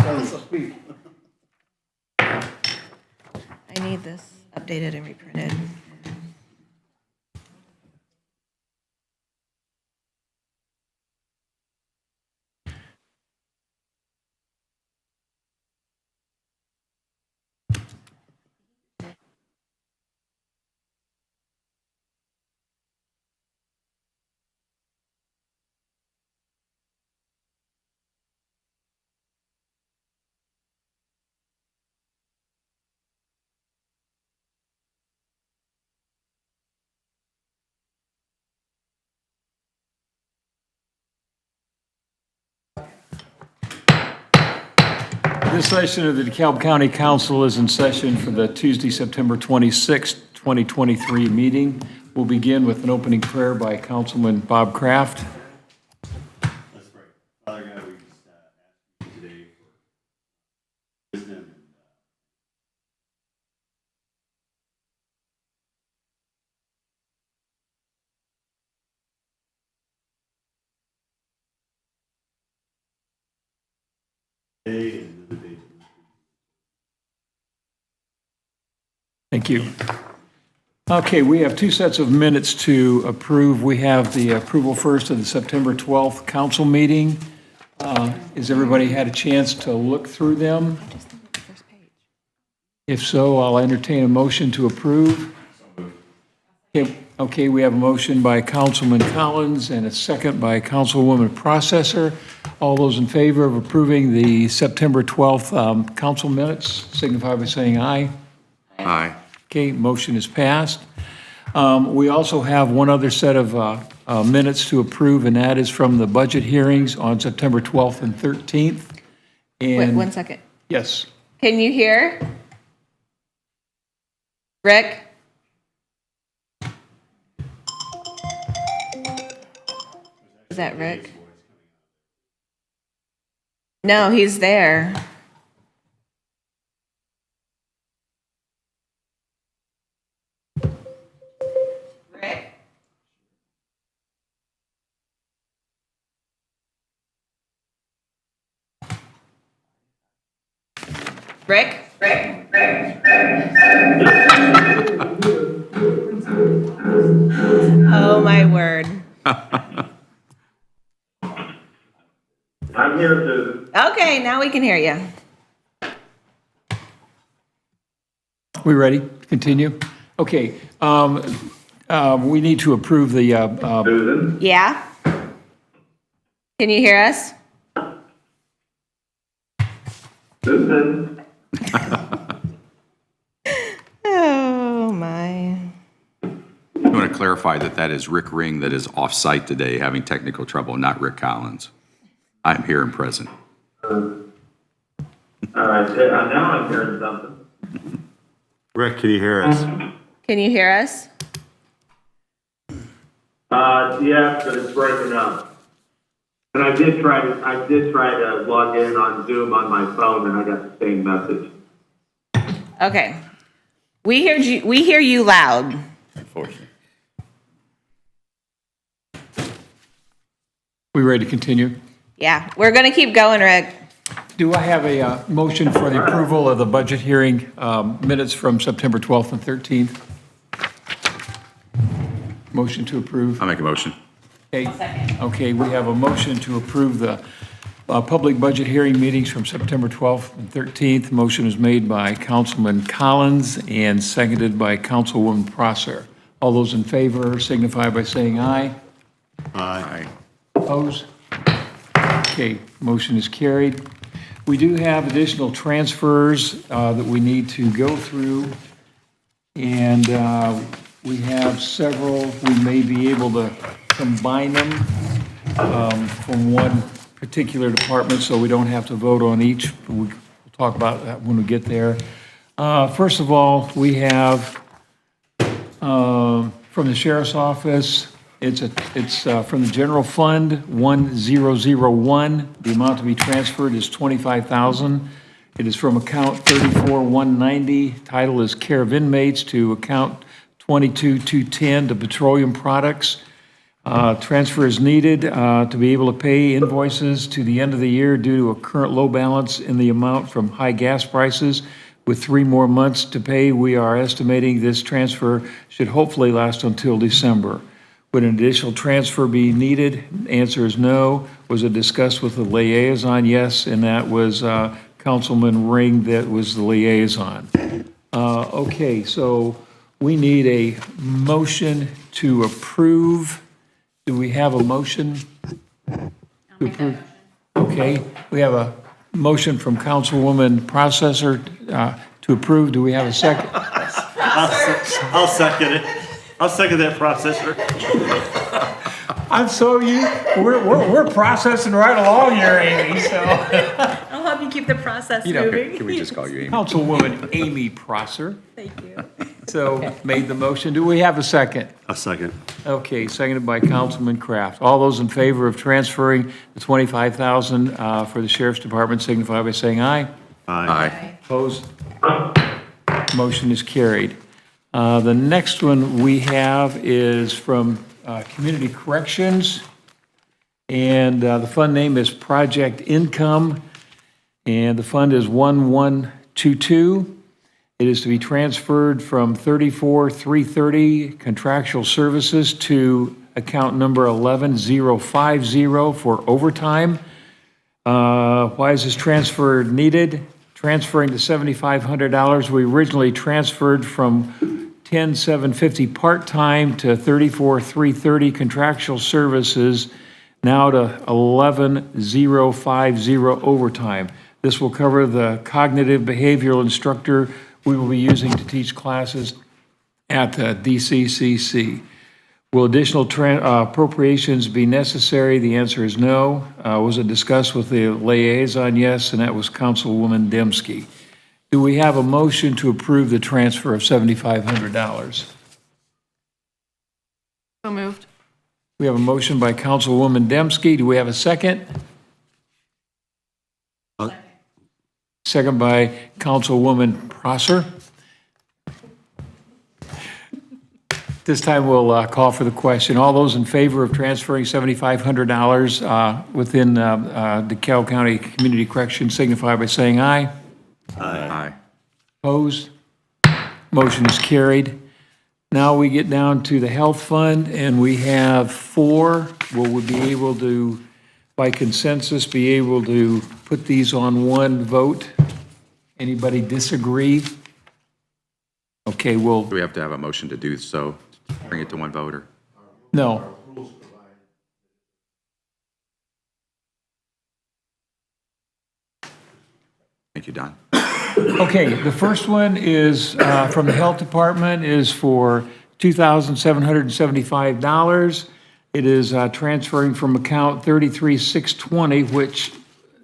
I need this updated and reprinted. This session of the DeKalb County Council is in session for the Tuesday, September 26, 2023 meeting. We'll begin with an opening prayer by Councilman Bob Kraft. Let's pray. Father God, we just ask you today for wisdom and today and the day. Thank you. Okay, we have two sets of minutes to approve. We have the approval first of the September 12th council meeting. Has everybody had a chance to look through them? If so, I'll entertain a motion to approve. Okay, we have a motion by Councilman Collins and a second by Councilwoman Processor. All those in favor of approving the September 12th council minutes signify by saying aye. Aye. Okay, motion is passed. We also have one other set of minutes to approve, and that is from the budget hearings on September 12th and 13th. Wait, And 1 second. yes, Can you hear? Rick? Is that Rick? No, he's there. Rick? Rick? Oh, my word. I'm here, Susan. Okay, now we can hear you. we ready to continue? Okay, we need to approve the, Susan? Yeah? Can you hear us? Susan? Oh, my. I want to clarify that that is Rick Ring that is off-site today, having technical trouble, not Rick Collins. I'm here and present. All right, now I'm hearing something. Rick, can you hear us? Can you hear us? Yes, but it's breaking up. And I did try to log in on Zoom on my phone, and I got the same message. Okay. We hear you loud. Unfortunately. we ready to continue? Yeah, we're going to keep going, Rick. Do I have a motion for the approval of the budget hearing minutes from September 12th and 13th? Motion to approve. I'll make a motion. Okay, we have a motion to approve the public budget hearing meetings from September 12th and 13th. Motion is made by Councilman Collins and seconded by Councilwoman Prosser. All those in favor signify by saying aye. Aye. Opposed? Okay, motion is carried. We do have additional transfers that we need to go through, and we have several. We may be able to combine them from one particular department, so we don't have to vote on each. We'll talk about that when we get there. First of all, we have from the Sheriff's Office, it's from the General Fund 1001. The amount to be transferred is $25,000. It is from account 34190. Title is Care of Inmates to account 22210 to Petroleum Products. Transfer is needed to be able to pay invoices to the end of the year due to a current low balance in the amount from high gas prices. With 3 more months to pay, we are estimating this transfer should hopefully last until December. Would an additional transfer be needed? Answer is no. Was it discussed with the liaison? Yes, and that was Councilman Ring that was the liaison. Okay, so we need a motion to approve. Do we have a motion? To approve? Okay, we have a motion from Councilwoman Processor to approve. Do we have a second? I'll second it. I'll second that, processor. We're processing right along here, Amy, so. I'll help you keep the process You know, moving. can we just call you Amy? Councilwoman Amy Prosser, Thank you. so made the motion. Do we have a second? A second. Okay, seconded by Councilman Kraft. All those in favor of transferring the $25,000 for the Sheriff's Department signify by saying aye. Aye. Opposed? Motion is carried. The next one we have is from Community Corrections, and the fund name is Project Income, and the fund is 1122. It is to be transferred from 34,330 contractual services to account number 11050 for overtime. Why is this transfer needed? Transferring to $7,500, we originally transferred from 10,750 part-time to 34,330 contractual services, now to 11,050 overtime. This will cover the cognitive behavioral instructor we will be using to teach classes at the DCCC. Will additional appropriations be necessary? The answer is no. Was it discussed with the liaison? Yes, and that was Councilwoman Dembski. Do we have a motion to approve the transfer of $7,500? So moved. We have a motion by Councilwoman Dembski. Do we have a second? Second by Councilwoman Prosser. This time we'll call for the question. All those in favor of transferring $7,500 within DeKalb County Community Corrections signify by saying aye. Aye. Opposed? Motion is carried. Now we get down to the health fund, and we have 4. Will we be able to, by consensus, be able to put these on one vote? Anybody disagree? Okay, Do we have to have a motion to do so? Bring it to one voter? no. Thank you, Don. Okay, the first one is from the Health Department, is for $2,775. It is transferring from account 33620, which,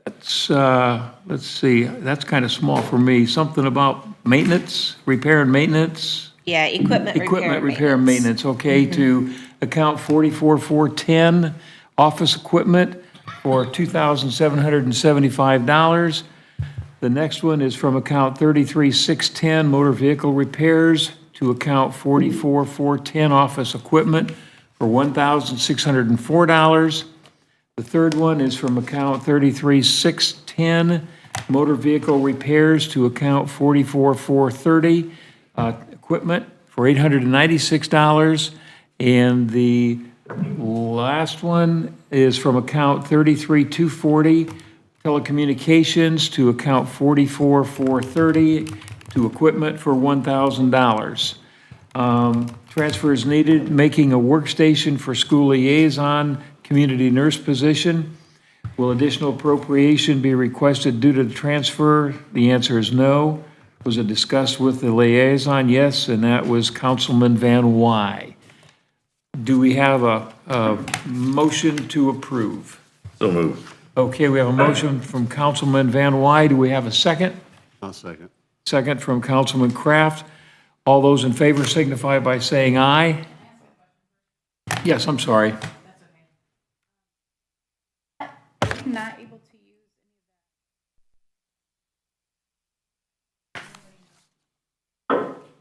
that's, let's see, that's kind of small for me. Something about maintenance, repair and maintenance? Yeah, equipment Repair and maintenance, okay, to account 44410, office equipment for $2,775. The next one is from account 33610, motor vehicle repairs, to account 44410, office equipment for $1,604. The third one is from account 33610, motor vehicle repairs, to account 44430, equipment for $896. And the last one is from account 33240, telecommunications, to account 44430, to equipment for $1,000. Transfer is needed, making a workstation for school liaison, community nurse position. Will additional appropriation be requested due to the transfer? The answer is no. Was it discussed with the liaison? Yes, and that was Councilman Van Wy. Do we have a motion to approve? So moved. Okay, we have a motion from Councilman Van Wy. Do we have a second? I'll second. Second from Councilman Kraft. All those in favor signify by saying aye. Yes, I'm sorry. Not able to use.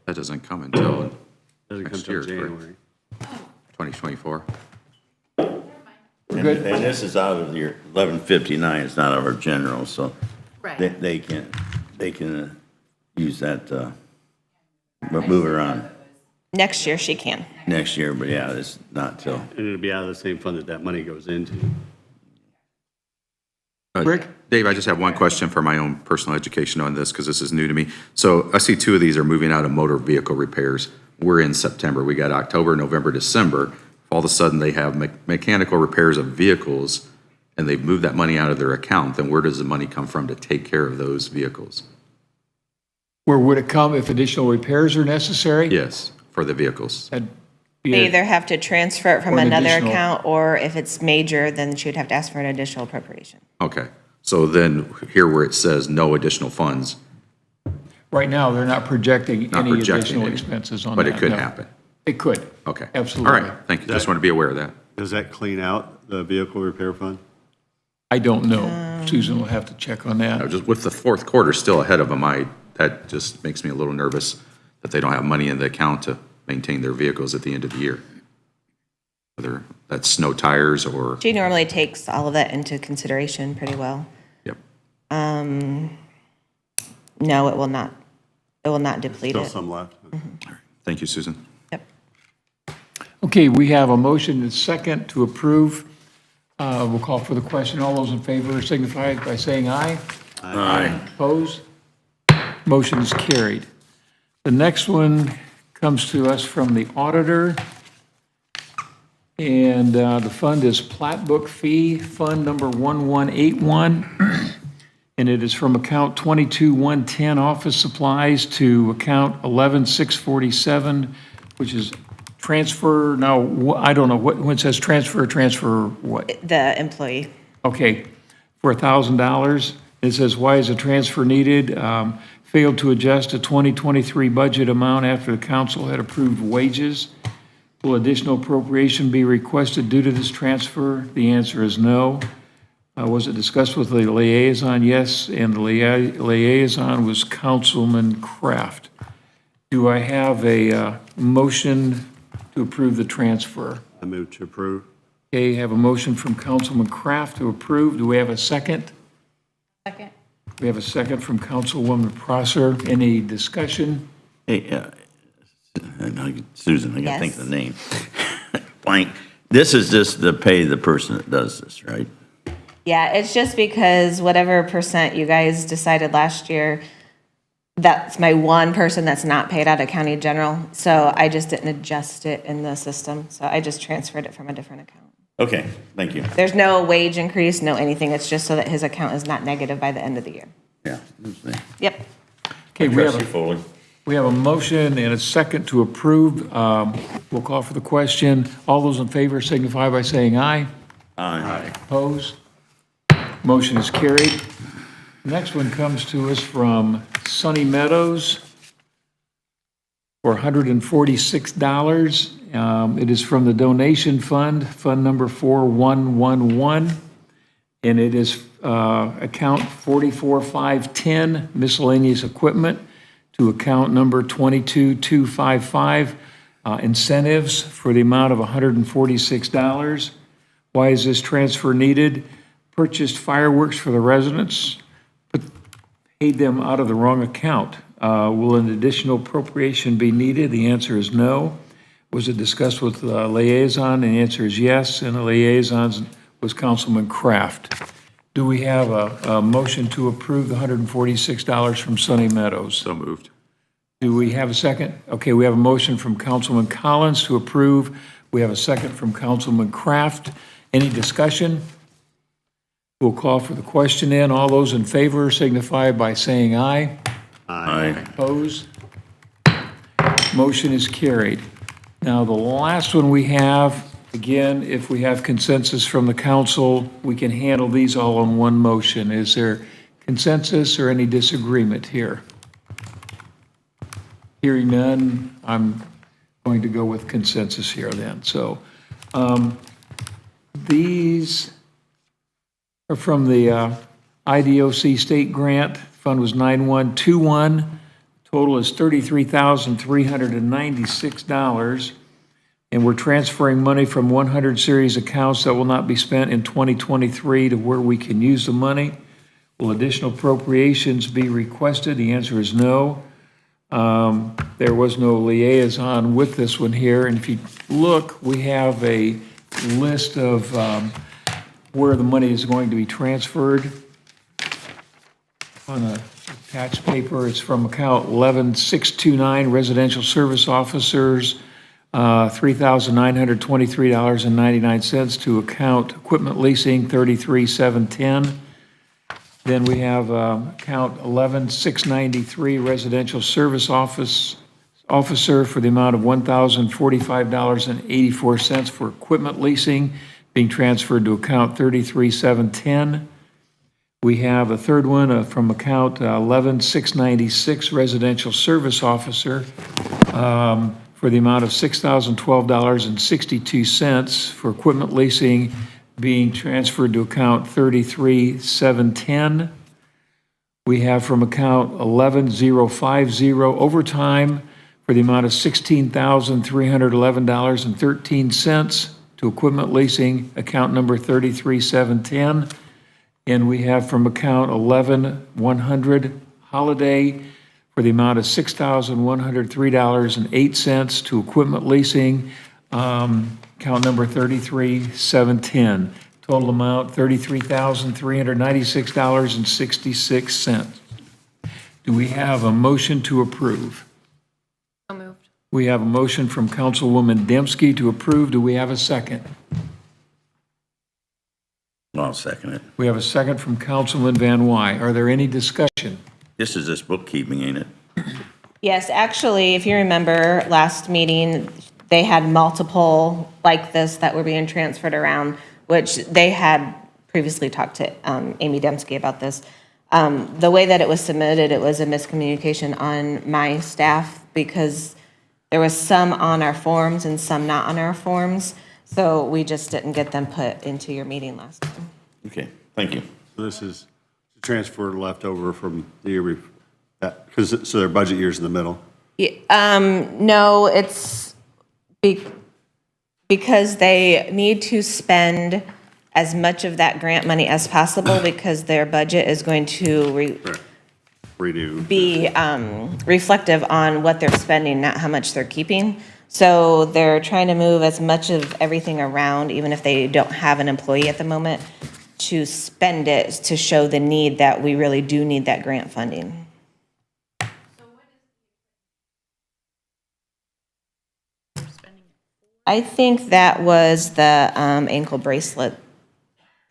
That doesn't come until Doesn't come next till year, correct? January. 2024. We're good? And this is out of your 1159, it's not out of our general, so Right. they can use that, but move it around Next year she can. next year, but yeah, it's not till. And it'll be out of the same fund that money goes into. Rick? Dave, I just have one question for my own personal education on this, because this is new to me. So I see two of these are moving out of motor vehicle repairs. We're in September. We got October, November, December. All of a sudden, they have mechanical repairs of vehicles, and they've moved that money out of their account. Then where does the money come from to take care of those vehicles? Where would it come if additional repairs are necessary? Yes, for the vehicles. That'd be They a- either have to transfer it from Or an another additional- account, or if it's major, then she would have to ask for an additional appropriation. Okay. So then here where it says no additional funds, Right now, they're not projecting Not any projecting additional any, expenses on that. but it could no. happen. It could. Okay. Absolutely. All right, thank you. Just want to be aware of that. Does that clean out the vehicle repair fund? I don't know. Susan will have to check on that. Just with the fourth quarter still ahead of them, that just makes me a little nervous that they don't have money in the account to maintain their vehicles at the end of the year. Whether that's snow tires or, She normally takes all of that into consideration pretty well. yep. No, it will not. It will not deplete Still it. some left? Thank you, Susan. Yep. Okay, we have a motion and second to approve. We'll call for the question. All those in favor signify by saying aye. Aye. Opposed? Motion is carried. The next one comes to us from the auditor. And the fund is Plat Book Fee, Fund Number 1181. And it is from account 22110 Office Supplies to account 11647, which is transfer, now, I don't know, when it says transfer what? The employee. Okay, for $1,000. It says, why is a transfer needed? Failed to adjust a 2023 budget amount after the council had approved wages. Will additional appropriation be requested due to this transfer? The answer is no. Was it discussed with the liaison? Yes, and the liaison was Councilman Kraft. Do I have a motion to approve the transfer? I move to approve. Okay, have a motion from Councilman Kraft to approve. Do we have a second? Second. We have a second from Councilwoman Prosser. Any discussion? Hey, Susan, I gotta think Yes. of the name. Blank. This is just to pay the person that does this, right? Yeah, it's just because whatever percent you guys decided last year, that's my one person that's not paid out of county general. So I just didn't adjust it in the system. So I just transferred it from a different account. Okay, thank you. There's no wage increase, no anything. It's just so that his account is not negative by the end of the year. Yeah. Yep. Okay, we have Trustee a, Foley. we have a motion and a second to approve. We'll call for the question. All those in favor signify by saying aye. Aye. Opposed? Motion is carried. Next one comes to us from Sunny Meadows for $146. It is from the donation fund, Fund Number 4111, and it is account 44510, miscellaneous equipment, to account number 22255, incentives for the amount of $146. Why is this transfer needed? Purchased fireworks for the residents, but paid them out of the wrong account. Will an additional appropriation be needed? The answer is no. Was it discussed with the liaison? The answer is yes, and the liaison was Councilman Kraft. Do we have a motion to approve the $146 from Sunny Meadows? So moved. Do we have a second? Okay, we have a motion from Councilman Collins to approve. We have a second from Councilman Kraft. Any discussion? We'll call for the question in. All those in favor signify by saying aye. Aye. Opposed? Motion is carried. Now, the last one we have, again, if we have consensus from the council, we can handle these all in one motion. Is there consensus or any disagreement here? Hearing none, I'm going to go with consensus here then. So these are from the IDOC state grant. Fund was 9121. Total is $33,396. and we're transferring money from 100 series accounts that will not be spent in 2023 to where we can use the money. Will additional appropriations be requested? The answer is no. There was no liaison with this one here, and if you look, we have a list of where the money is going to be transferred. On a attached paper, it's from account 11629, residential service officers, $3,923.99 to account equipment leasing, 33,710. Then we have account 11693, residential service officer for the amount of $1,045.84 for equipment leasing being transferred to account 33,710. We have a third one from account 11696, residential service officer for the amount of $6,012.62 for equipment leasing being transferred to account 33,710. We have from account 11050, overtime for the amount of $16,311.13 to equipment leasing, account number 33,710. And we have from account 11100, holiday for the amount of $6,103.08 to equipment leasing, account number 33,710. Total amount $33,396.66. Do we have a motion to approve? So moved. We have a motion from Councilwoman Dembski to approve. Do we have a second? I'll second it. We have a second from Councilman Van Wy. Are there any discussion? This is just bookkeeping, ain't it? Yes, actually, if you remember last meeting, they had multiple like this that were being transferred around, which they had previously talked to Amy Dembski about this. The way that it was submitted, it was a miscommunication on my staff because there was some on our forms and some not on our forms. So we just didn't get them put into your meeting last time. Okay, thank you. So this is the transfer leftover from the year, because, so their budget year's in the middle. No, it's because they need to spend as much of that grant money as possible because their budget is going to Redo. be reflective on what they're spending, not how much they're keeping. So they're trying to move as much of everything around, even if they don't have an employee at the moment, to spend it to show the need that we really do need that grant funding. I think that was the ankle bracelet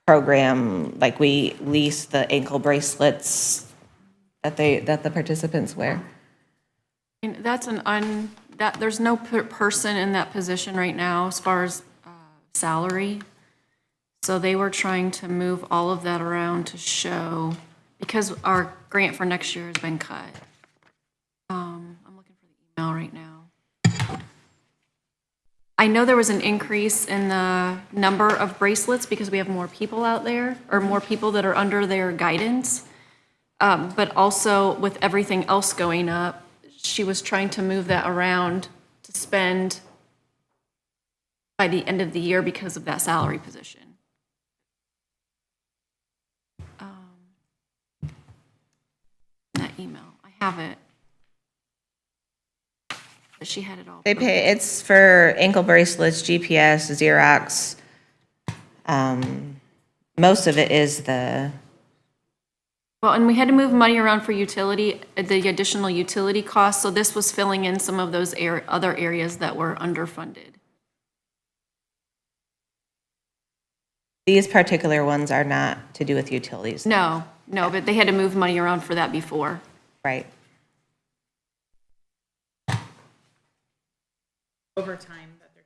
program, like we lease the ankle bracelets that the participants wear. And that's there's no person in that position right now as far as salary. So they were trying to move all of that around to show, because our grant for next year has been cut. I'm looking for the email right now. I know there was an increase in the number of bracelets because we have more people out there, or more people that are under their guidance. But also with everything else going up, she was trying to move that around to spend by the end of the year because of that salary position. That email, I have it. But she had it all. They pay, it's for ankle bracelets, GPS, Xerox. Most of it is the, Well, and we had to move money around for utility, the additional utility costs, so this was filling in some of those other areas that were underfunded. these particular ones are not to do with utilities. No, but they had to move money around for that before. Right. Overtime that they're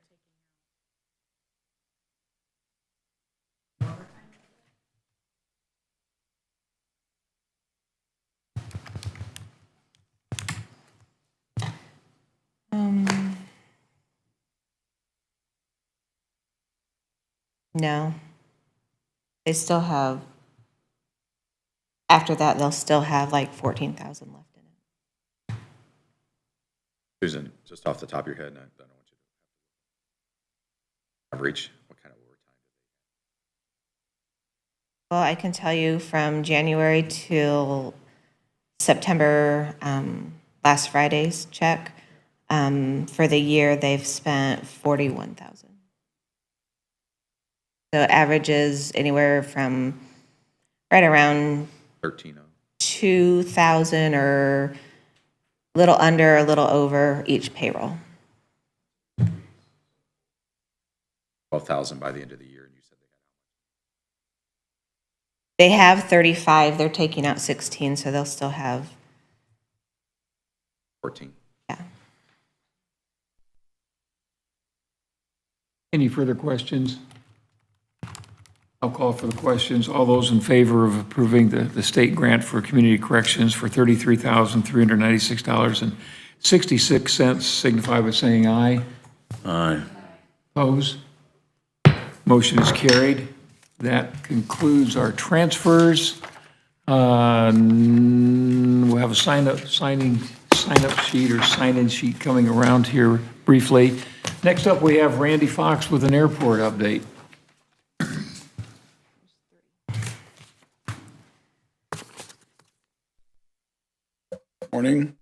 taking. No. They still have, after that, they'll still have like 14,000 left in it. Susan, just off the top of your head, and I don't want you Average, what kind of overtime? Well, I can tell you from January till September, last Friday's check, for the year, they've spent 41,000. So it averages anywhere from right around 13. 2,000 or a little under, a little over each payroll. 12,000 by the end of the year, and you said They have 35, they're taking out 16, so they'll still have, 14. yeah. Any further questions? I'll call for the questions. All those in favor of approving the state grant for community corrections for $33,396.66 signify by saying aye. Aye. Opposed? Motion is carried. That concludes our transfers. We'll have a sign-up sheet or sign-in sheet coming around here briefly. Next up, we have Randy Fox with an airport update. Morning.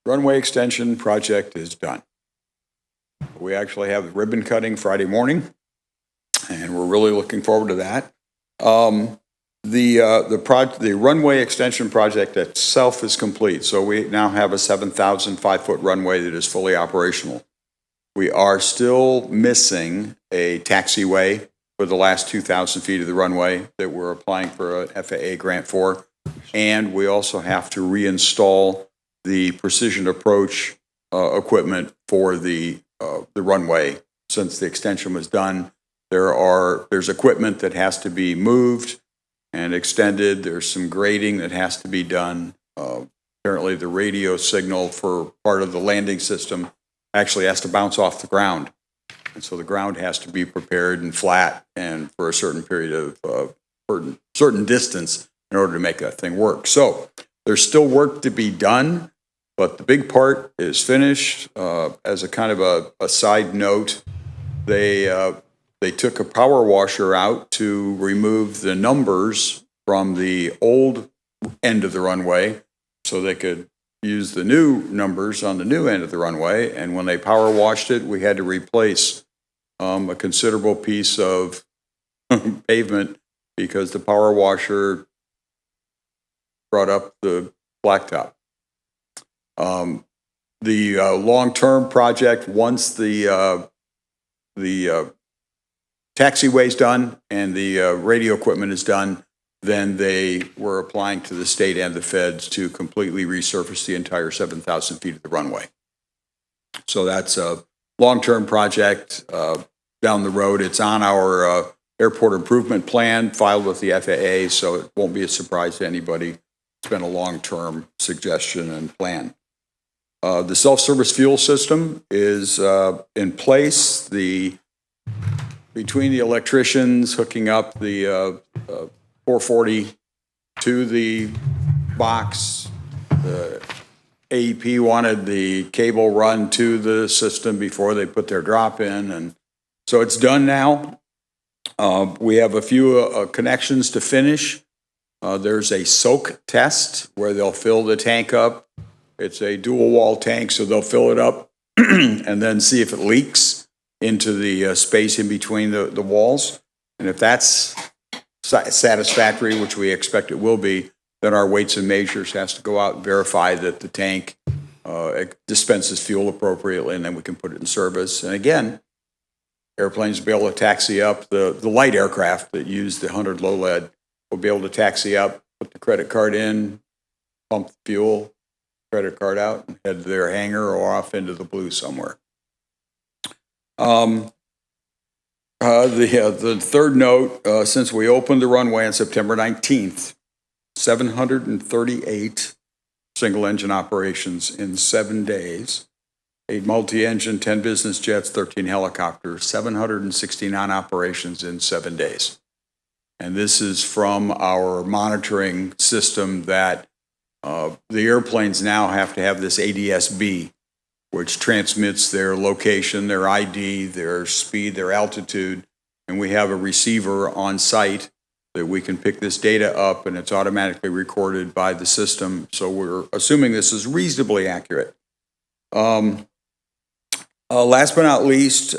Runway extension project is done. We actually have ribbon cutting Friday morning, and we're really looking forward to that. The runway extension project itself is complete, so we now have a 7,005-foot runway that is fully operational. We are still missing a taxiway for the last 2,000 feet of the runway that we're applying for an FAA grant for. And we also have to reinstall the precision approach equipment for the runway. Since the extension was done, there's equipment that has to be moved and extended. There's some grading that has to be done. Apparently, the radio signal for part of the landing system actually has to bounce off the ground, and so the ground has to be prepared and flat and for a certain period of certain distance in order to make that thing work. So there's still work to be done, but the big part is finished. As a kind of a side note, they took a power washer out to remove the numbers from the old end of the runway so they could use the new numbers on the new end of the runway. And when they power washed it, we had to replace a considerable piece of pavement because the power washer brought up the blacktop. The long-term project, once the taxiway's done and the radio equipment is done, then they were applying to the state and the feds to completely resurface the entire 7,000 feet of the runway. So that's a long-term project down the road. It's on our airport improvement plan filed with the FAA, so it won't be a surprise to anybody. It's been a long-term suggestion and plan. The self-service fuel system is in place. Between the electricians hooking up the 440 to the box, the AEP wanted the cable run to the system before they put their drop in, and so it's done now. We have a few connections to finish. There's a soak test where they'll fill the tank up. It's a dual wall tank, so they'll fill it up and then see if it leaks into the space in between the walls. And if that's satisfactory, which we expect it will be, then our weights and measures has to go out and verify that the tank dispenses fuel appropriately, and then we can put it in service. And again, airplanes will be able to taxi up. The light aircraft that use the 100 low lead will be able to taxi up, put the credit card in, pump the fuel, credit card out, and head to their hangar or off into the blue somewhere. The third note, since we opened the runway on September 19th, 738 single-engine operations in 7 days, 8 multi-engine, 10 business jets, 13 helicopters, 769 operations in 7 days. And this is from our monitoring system that the airplanes now have to have this ADS-B which transmits their location, their ID, their speed, their altitude, and we have a receiver on site that we can pick this data up, and it's automatically recorded by the system. So we're assuming this is reasonably accurate. Last but not least,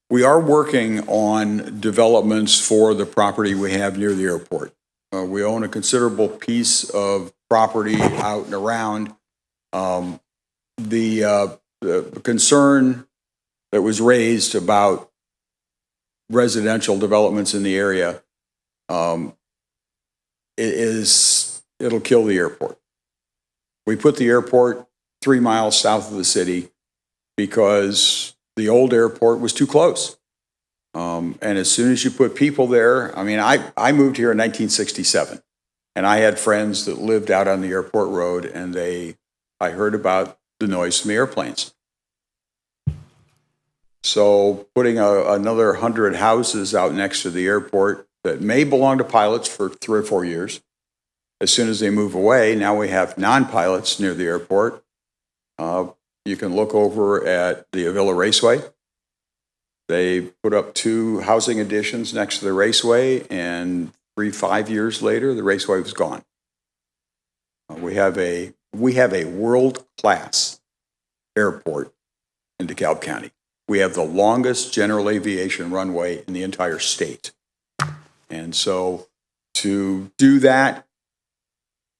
we are working on developments for the property we have near the airport. We own a considerable piece of property out and around. The concern that was raised about residential developments in the area it'll kill the airport. We put the airport 3 miles south of the city because the old airport was too close. And as soon as you put people there, I mean, I moved here in 1967, and I had friends that lived out on the airport road, and I heard about the noise from the airplanes. So putting another 100 houses out next to the airport that may belong to pilots for 3 or 4 years, as soon as they move away, now we have non-pilots near the airport. You can look over at the Avila Raceway. They put up 2 housing additions next to the raceway, and 5 years later, the raceway was gone. We have a world-class airport in DeKalb County. We have the longest general aviation runway in the entire state. And so to do that,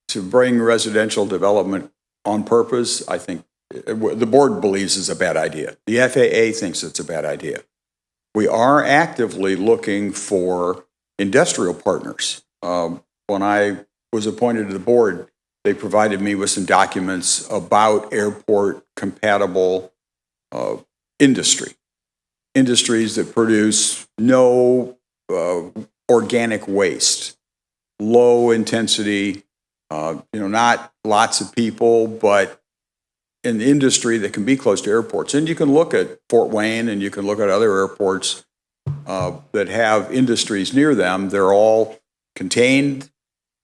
to bring residential development on purpose, I think the board believes is a bad idea. The FAA thinks it's a bad idea. We are actively looking for industrial partners. When I was appointed to the board, they provided me with some documents about airport-compatible industries that produce no organic waste, low intensity, not lots of people, but an industry that can be close to airports. And you can look at Fort Wayne and you can look at other airports that have industries near them. They're all contained.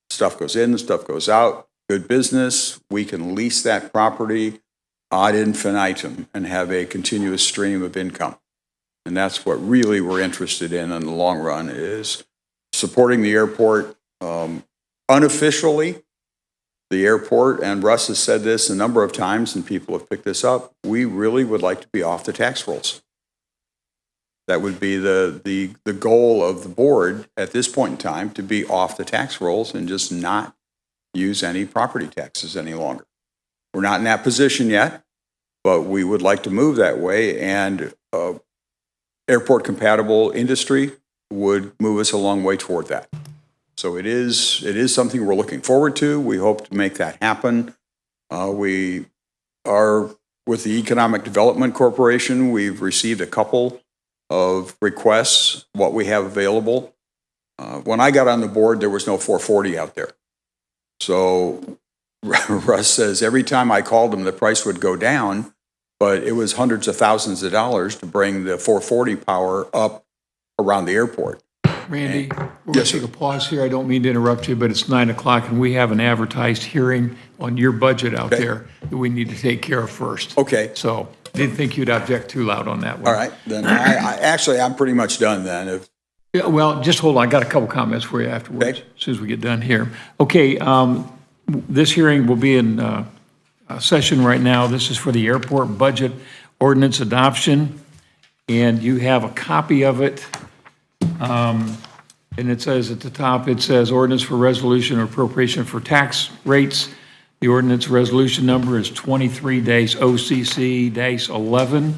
Stuff goes in, stuff goes out. Good business. We can lease that property ad infinitum and have a continuous stream of income. And that's what really we're interested in the long run, is supporting the airport unofficially. The airport, and Russ has said this a number of times and people have picked this up, we really would like to be off the tax rolls. That would be the goal of the board at this point in time, to be off the tax rolls and just not use any property taxes any longer. We're not in that position yet, but we would like to move that way, and airport compatible industry would move us a long way toward that. So it is something we're looking forward to. We hope to make that happen. We are with the Economic Development Corporation. We've received a couple of requests, what we have available. When I got on the board, there was no 440 out there. So Russ says every time I called him, the price would go down, but it was hundreds of thousands of dollars to bring the 440 power up around the airport. Randy, we're going to take a pause here. I don't mean to interrupt you, but it's 9 o'clock and we have an advertised hearing on your budget out there that we need to take care of first. Okay. So didn't think you'd object too loud on that one. All right. Then I'm pretty much done then. Yeah, well, just hold on. I got a couple comments for you afterwards, Okay. as soon as we get done here. Okay, this hearing will be in session right now. This is for the airport budget ordinance adoption, and you have a copy of it. And it says at the top, it says ordinance for resolution or appropriation for tax rates. The ordinance resolution number is 23-OCC-11.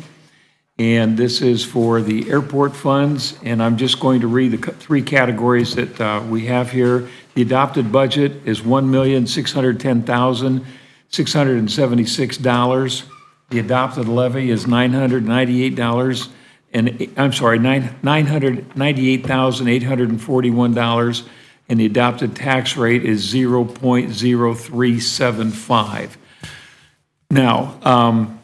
And this is for the airport funds. And I'm just going to read the 3 categories that we have here. The adopted budget is $1,610,676. The adopted levy is $998. $998,841, and the adopted tax rate is 0.0375. Now,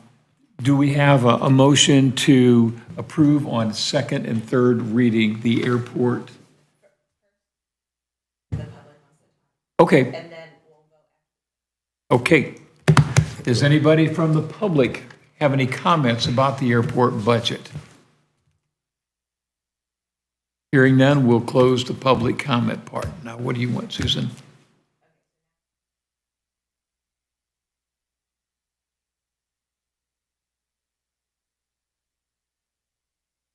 do we have a motion to approve on second and third reading the airport? Okay. Okay. Does anybody from the public have any comments about the airport budget? Hearing none, we'll close the public comment part. Now, what do you want, Susan?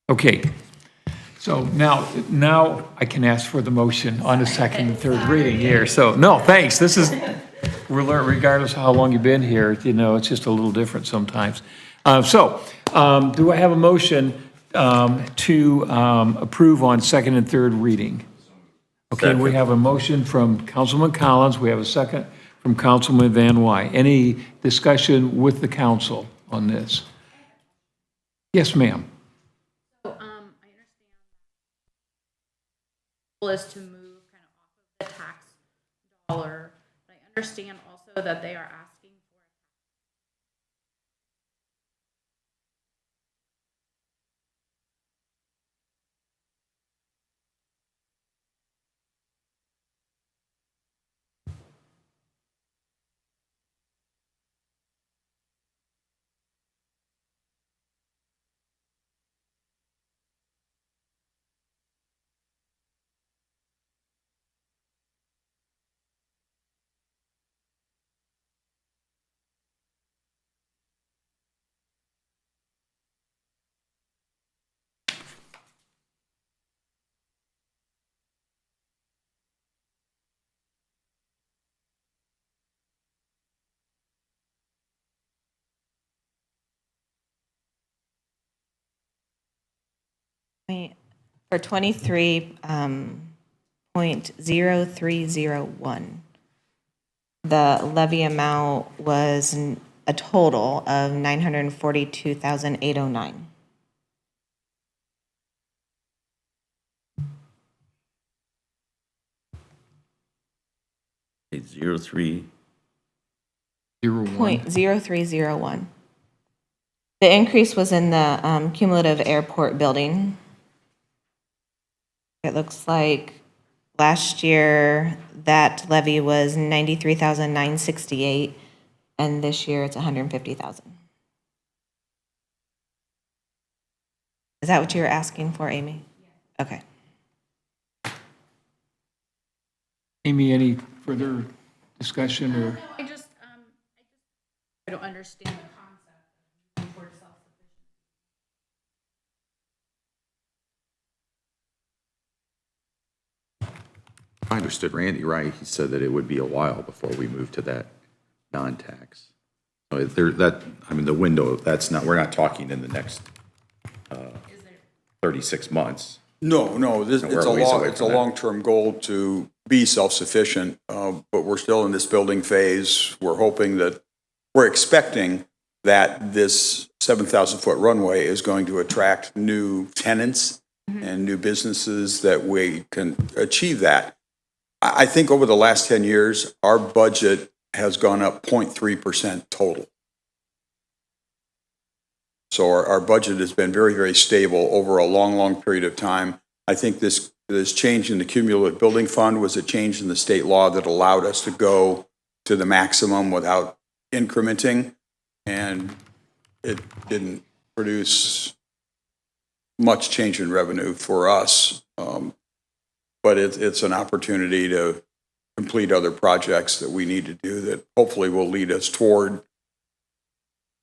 Okay, so now I can ask for the motion on the second and third reading here. So, no, thanks. This is, we're learning, regardless of how long you've been here, you know, it's just a little different sometimes. Do I have a motion to approve on second and third reading? Okay, we have a motion from Councilman Collins. We have a second from Councilman Van Wy. Any discussion with the council on this? Yes, ma'am. So, I understand the goal is to move kind of off of the tax dollar, but I understand also that they are asking for For 23.0301, the levy amount was a total of 942,809. It's 03. 01. 0.0301. The increase was in the cumulative airport building. It looks like last year that levy was 93,968, and this year it's 150,000. Is that what you were asking for, Amy? Okay. Amy, any further discussion or? I don't understand the concept of moving toward self-sufficiency. If I understood Randy right, he said that it would be a while before we move to that non-tax. So the window, we're not talking in the next 36 months. No, We're a ways away it's a from that. long-term goal to be self-sufficient, but we're still in this building phase. We're expecting that this 7,000-foot runway is going to attract new tenants and new businesses that we can achieve that. I think over the last 10 years, our budget has gone up 0.3% total. So our budget has been very, very stable over a long, long period of time. I think this change in the cumulative building fund was a change in the state law that allowed us to go to the maximum without incrementing, and it didn't produce much change in revenue for us. But it's an opportunity to complete other projects that we need to do that hopefully will lead us toward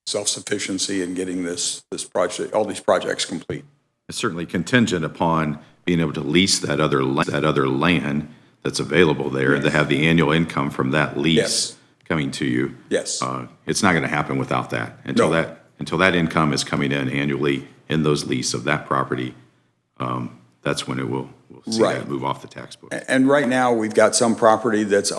self-sufficiency and getting all these projects complete. It's certainly contingent upon being able to lease that other land that's available there and to have the annual income from that lease Yes. coming to you. Yes. It's not going to happen without that. No. Until that income is coming in annually in those lease of that property, that's when we'll see Right. that move off the tax book. And right now, we've got some property that's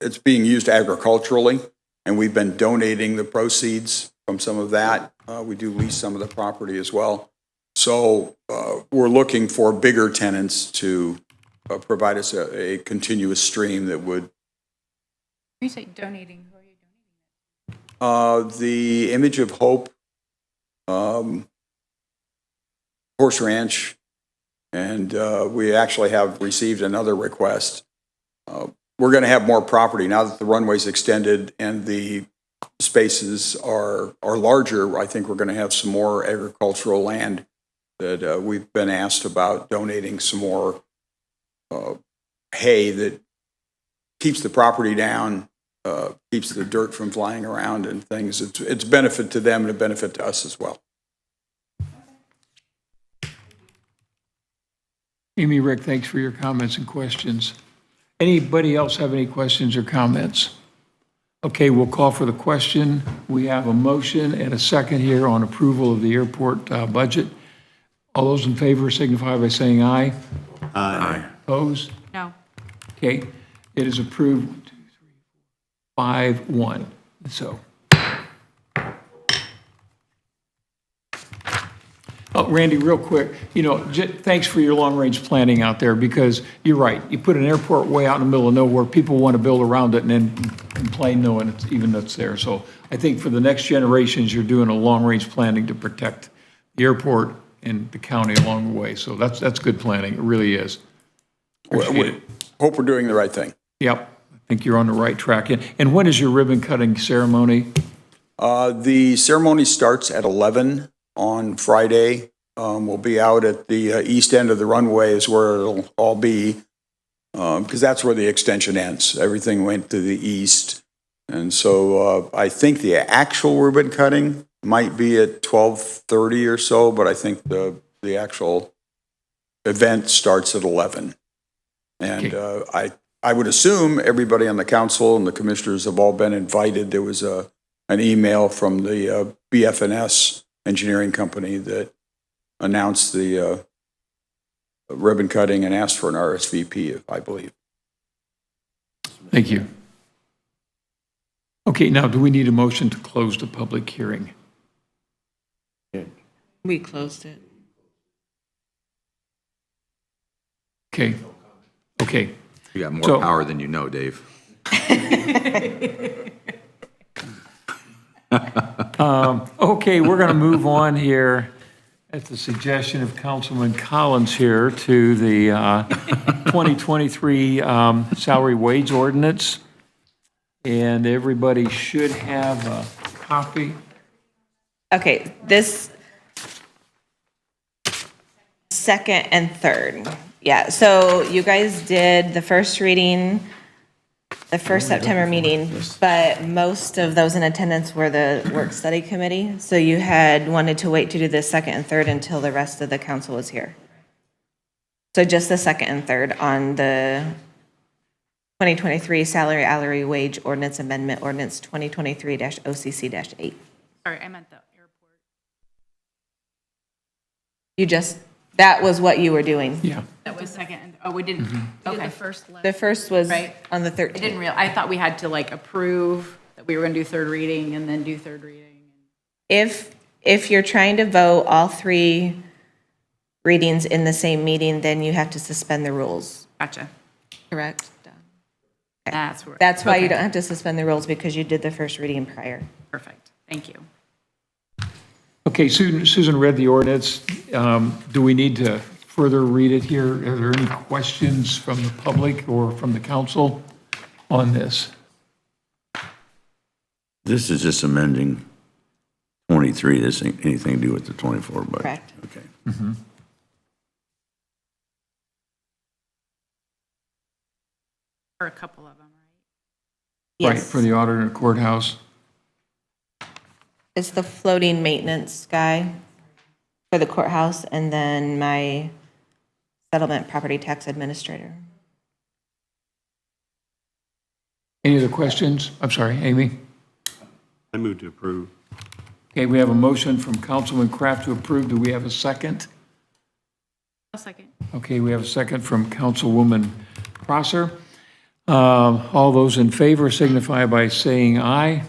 it's being used agriculturally, and we've been donating the proceeds from some of that. We do lease some of the property as well. So we're looking for bigger tenants to provide us a continuous stream that would. When you say donating, who are you donating? The Image of Hope, Horse Ranch, and we actually have received another request. We're going to have more property now that the runway's extended and the spaces are larger, I think we're going to have some more agricultural land that we've been asked about donating some more hay that keeps the property down, keeps the dirt from flying around and things. It's a benefit to them and a benefit to us as well. Amy, Rick, thanks for your comments and questions. Anybody else have any questions or comments? Okay, we'll call for the question. We have a motion and a second here on approval of the airport budget. All those in favor signify by saying aye. Aye. Opposed? No. Okay, it is approved 5-1. So. Oh, Randy, real quick, thanks for your long-range planning out there, because you're right. You put an airport way out in the middle of nowhere, people want to build around it and then complain knowing it's there. So I think for the next generations, you're doing a long-range planning to protect the airport and the county along the way. So that's good planning. It really is. Appreciate it. Hope we're doing the right thing. Yep, I think you're on the right track. And when is your ribbon cutting ceremony? The ceremony starts at 11 on Friday. We'll be out at the east end of the runway is where it'll all be, because that's where the extension ends. Everything went to the east. And so I think the actual ribbon cutting might be at 12:30 or so, but I think the actual event starts at 11. And I would assume everybody on the council and the commissioners have all been invited. There was an email from the BF&S engineering company that announced the ribbon cutting and asked for an RSVP, I believe. Thank you. Okay, now do we need a motion to close the public hearing? We closed it. Okay. You got more So- power than you know, Dave. Okay, we're going to move on here at the suggestion of Councilman Collins here to the 2023 salary wage ordinance. And everybody should have a copy. Okay, this second and third. Yeah, so you guys did the first reading, the first September meeting, but most of those in attendance were the work study committee. So you had wanted to wait to do the second and third until the rest of the council was here. So just the second and third on the 2023 salary wage ordinance amendment ordinance 2023-OCC-8. Sorry, I meant the airport. That was what you were doing. Yeah. That was second, we didn't, We did okay. the first The level. first was Right. on the I 13th. didn't I thought we had to like approve that we were gonna do third reading and then do third reading. If you're trying to vote all three readings in the same meeting, then you have to suspend the rules, Gotcha. correct? That's where. That's why you okay. don't have to suspend the rules, because you did the first reading prior. Perfect, thank you. Okay, Susan read the ordinance. Do we need to further read it here? Are there any questions from the public or from the council on this? This is just amending 23. This ain't anything to do with the 24 budget. Correct. Okay. For a couple of them, right? Right, Yes. for the auditor and courthouse. It's the floating maintenance guy for the courthouse, and then my settlement property tax administrator. Any other questions? I'm sorry, Amy? I move to approve. Okay, we have a motion from Councilman Kraft to approve. Do we have a second? A second. Okay, we have a second from Councilwoman Prosser. All those in favor signify by saying aye.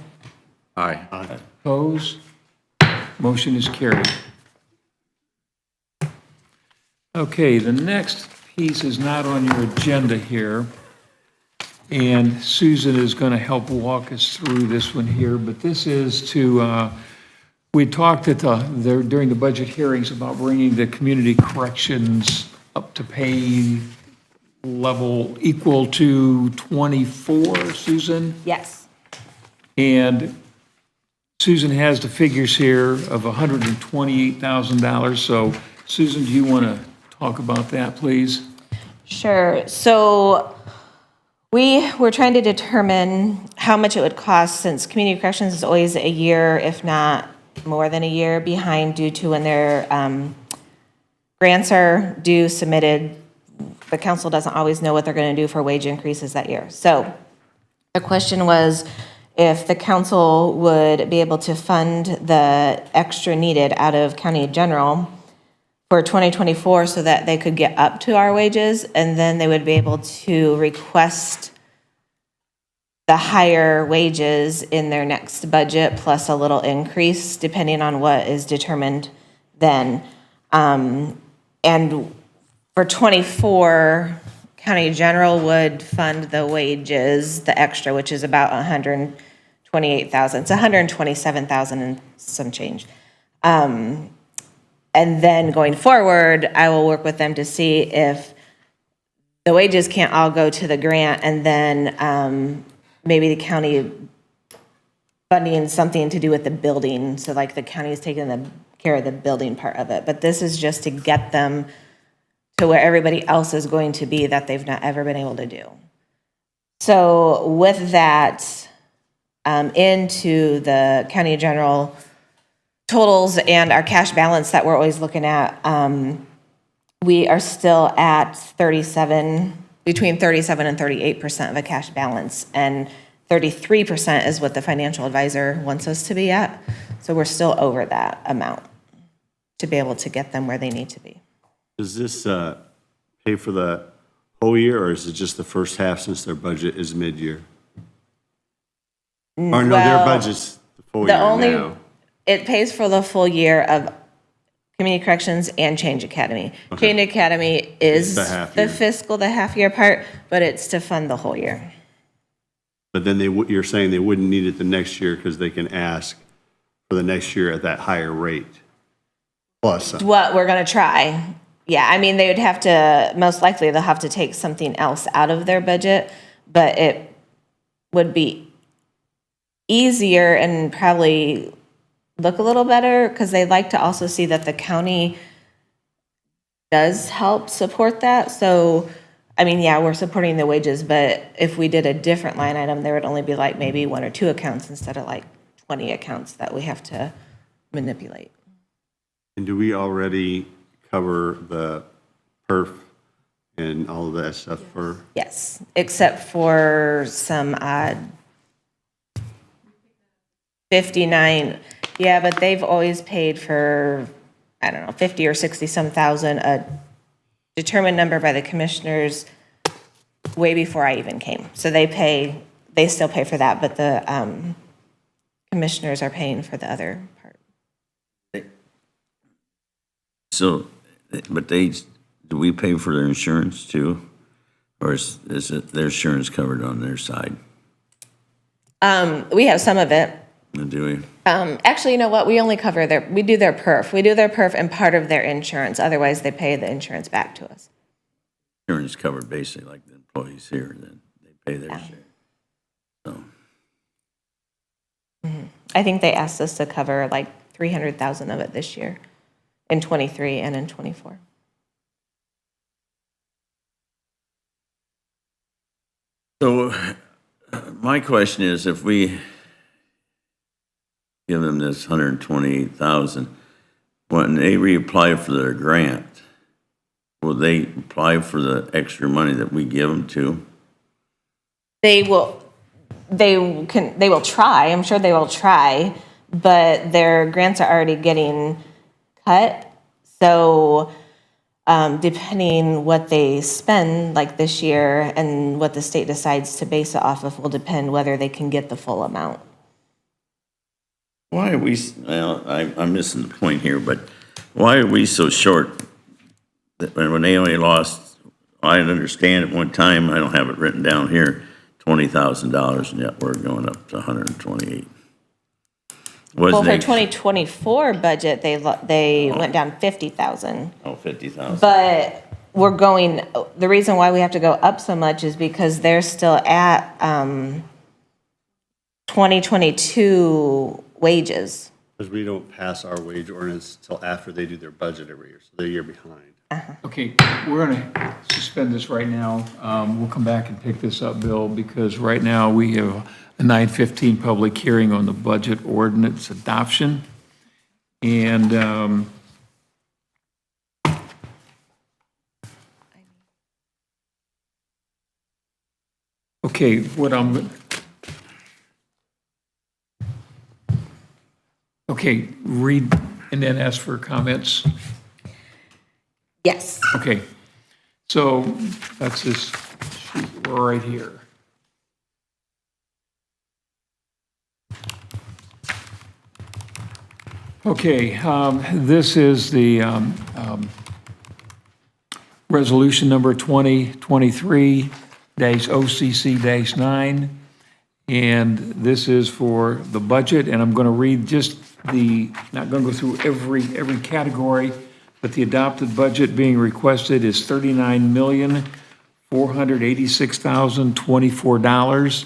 Aye. Opposed? Motion is carried. Okay, the next piece is not on your agenda here, and Susan is going to help walk us through this one here, but this is to, we talked during the budget hearings about bringing the community corrections up to pay level equal to 24, Susan? Yes. And Susan has the figures here of $128,000. So Susan, do you want to talk about that, please? Sure. So we were trying to determine how much it would cost, since community corrections is always a year, if not more than a year behind due to when their grants are due submitted. The council doesn't always know what they're going to do for wage increases that year. So the question was if the council would be able to fund the extra needed out of county general for 2024 so that they could get up to our wages, and then they would be able to request the higher wages in their next budget plus a little increase depending on what is determined then. And for 24, county general would fund the wages, the extra, which is about 128,000. It's 127,000 and some change. And then going forward, I will work with them to see if the wages can't all go to the grant, and then maybe the county funding something to do with the building. So like the county is taking care of the building part of it. But this is just to get them to where everybody else is going to be that they've not ever been able to do. So with that, into the county general totals and our cash balance that we're always looking at, we are still at between 37 and 38% of a cash balance, and 33% is what the financial advisor wants us to be at. So we're still over that amount to be able to get them where they need to be. Does this pay for the whole year, or is it just the first half since their budget is mid-year? Or no, their budget's the full year now. It pays for the full year of community corrections and Change Academy. Okay. Change Academy is the half year part, but it's to fund the whole year. But then you're saying they wouldn't need it the next year because they can ask for the next year at that higher rate. Plus. What we're going to try. Yeah, I mean, they would have to, most likely they'll have to take something else out of their budget, but it would be easier and probably look a little better because they like to also see that the county does help support that. So, I mean, yeah, we're supporting the wages, but if we did a different line item, there would only be like maybe 1 or 2 accounts instead of like 20 accounts that we have to manipulate. And do we already cover the perf and all of that stuff for? Yes, except for some odd 59. Yeah, but they've always paid for, I don't know, 50 or 60 some thousand, a determined number by the commissioners way before I even came. So they still pay for that, but the commissioners are paying for the other part. So, but do we pay for their insurance too? Or is it their insurance covered on their side? We have some of it. Do we? Actually, you know what? We only cover we do their perf. We do their perf and part of their insurance. Otherwise, they pay the insurance back to us. Insurance covered basically like the employees here, then they pay their share. So. I think they asked us to cover like 300,000 of it this year in 23 and in 24. So my question is, if we give them this 128,000, when they reapply for their grant, will they apply for the extra money that we give them to? They will try. I'm sure they will try, but their grants are already getting cut. So depending what they spend like this year and what the state decides to base it off of will depend whether they can get the full amount. Why are we, well, I'm missing the point here, but why are we so short that when they only lost, I understand at one time, I don't have it written down here, $20,000, and yet we're going up to 128. Well, for 2024 budget, they went down 50,000. Oh, 50,000. But the reason why we have to go up so much is because they're still at 2022 wages. Because we don't pass our wage ordinance till after they do their budget every year, so they're a year behind. Okay, we're going to suspend this right now. We'll come back and pick this up, Bill, because right now we have a 9:15 public hearing on the budget ordinance adoption. And okay, okay, read and then ask for comments. Yes. Okay, so that's this sheet right here. Okay, this is the resolution number 2023-OCC-9, and this is for the budget, and I'm going to read just not going to go through every category, but the adopted budget being requested is $39,486,024.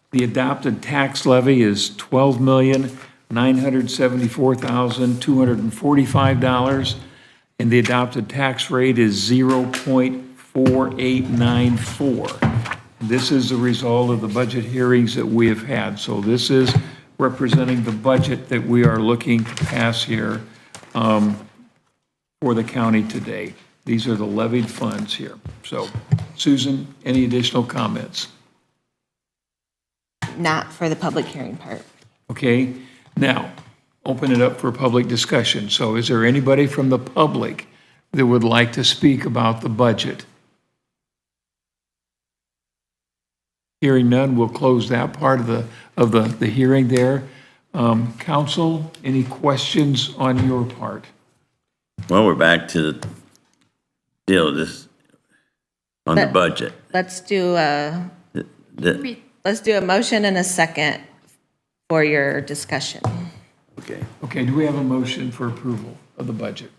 The adopted tax levy is $12,974,245, and the adopted tax rate is 0.4894. This is the result of the budget hearings that we have had. So this is representing the budget that we are looking to pass here for the county today. These are the levied funds here. So, Susan, any additional comments? Not for the public hearing part. Okay, now, open it up for public discussion. So is there anybody from the public that would like to speak about the budget? Hearing none, we'll close that part of the hearing there. Council, any questions on your part? Well, we're back to the deal of this, on the budget. Let's do a The- motion and a second for your discussion. Okay. Okay, do we have a motion for approval of the budget?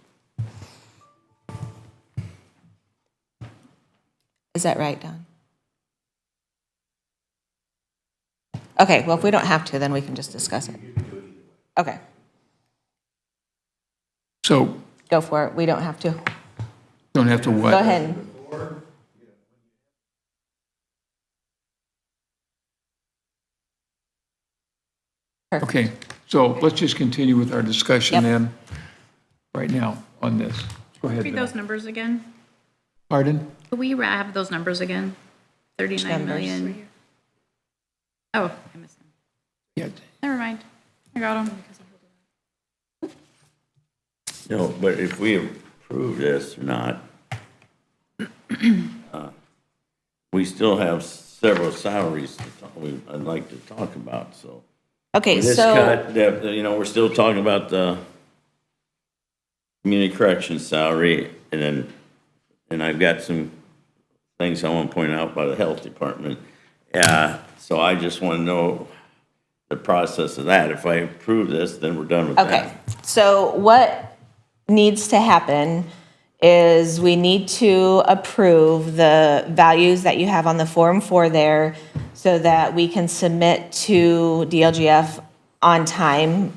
Is that right, Don? Okay, well, if we don't have to, then we can just discuss it. Okay, So, go for it. We don't have to. don't have to what? Go ahead. Okay, so let's just continue with our discussion Yep. then, right now, on this. Go ahead, Read Bill. those numbers again. Pardon? Could we have those numbers again? 39 million. Oh, I missed them. Yeah. Never mind. I got them. No, but if we approve this or not, we still have several salaries I'd like to talk about, so. Okay, This so, cut, we're still talking about the community corrections salary, and I've got some things I want to point out by the health department. So I just want to know the process of that. If I approve this, then we're done with okay. that. So what needs to happen is we need to approve the values that you have on the Form 4 there so that we can submit to DLGF on time.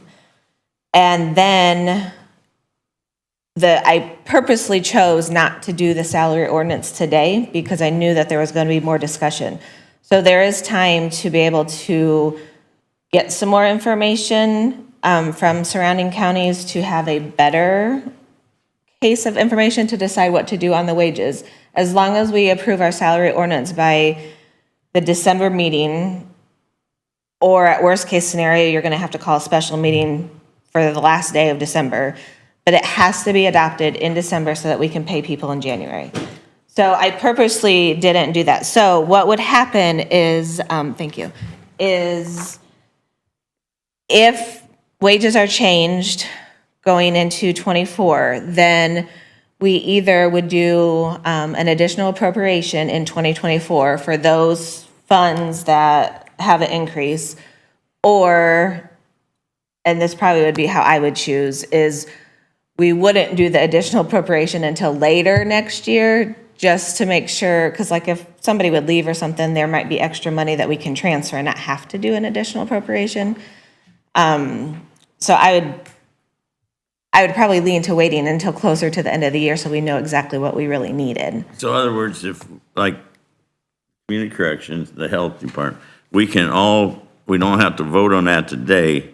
And then I purposely chose not to do the salary ordinance today because I knew that there was going to be more discussion. So there is time to be able to get some more information from surrounding counties to have a better case of information to decide what to do on the wages. As long as we approve our salary ordinance by the December meeting, or at worst case scenario, you're going to have to call a special meeting for the last day of December, but it has to be adopted in December so that we can pay people in January. So I purposely didn't do that. So what would happen is, thank you, is if wages are changed going into '24, then we either would do an additional appropriation in 2024 for those funds that have an increase, or, and this probably would be how I would choose, is we wouldn't do the additional appropriation until later next year, just to make sure, because like if somebody would leave or something, there might be extra money that we can transfer and not have to do an additional appropriation. So I would probably lean to waiting until closer to the end of the year so we know exactly what we really needed. So in other words, if, like, community corrections, the health department, we don't have to vote on that today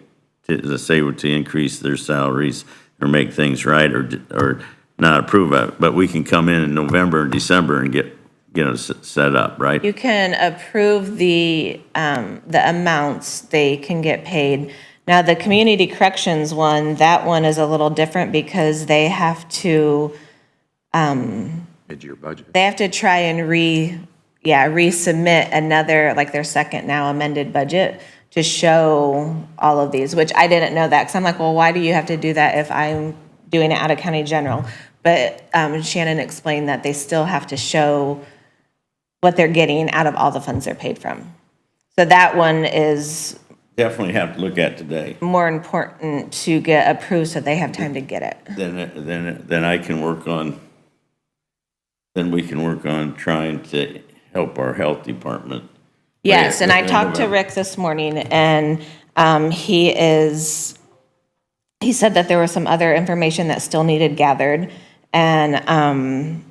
to say to increase their salaries or make things right or not approve it, but we can come in November and December and get it set up, right? You can approve the amounts they can get paid. Now, the community corrections one, that one is a little different because they have to, Mid-year budget. they have to try and resubmit another, like their second now amended budget to show all of these, which I didn't know that, because I'm like, well, why do you have to do that if I'm doing it out of county general? But Shannon explained that they still have to show what they're getting out of all the funds they're paid from. So that one is Definitely have to look at today. more important to get approved so they have time to get it. Then I can work on, then we can work on trying to help our health department. Yes, and I Right, talked to November. Rick this morning, and he said that there was some other information that still needed gathered, and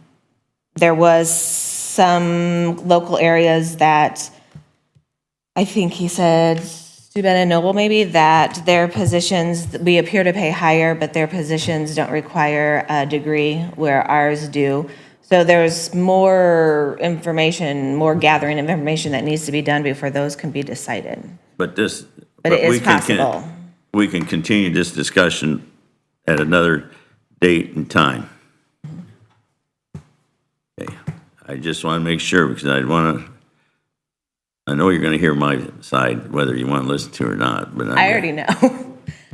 there was some local areas that I think he said, Steuben and Noble maybe, that their positions, we appear to pay higher, but their positions don't require a degree where ours do. So there's more information, more gathering of information that needs to be done before those can be decided. But this. But it we is can- possible. We can continue this discussion at another date and time. Okay, I just want to make sure, because I know you're going to hear my side, whether you want to listen to it or not, but. I already know.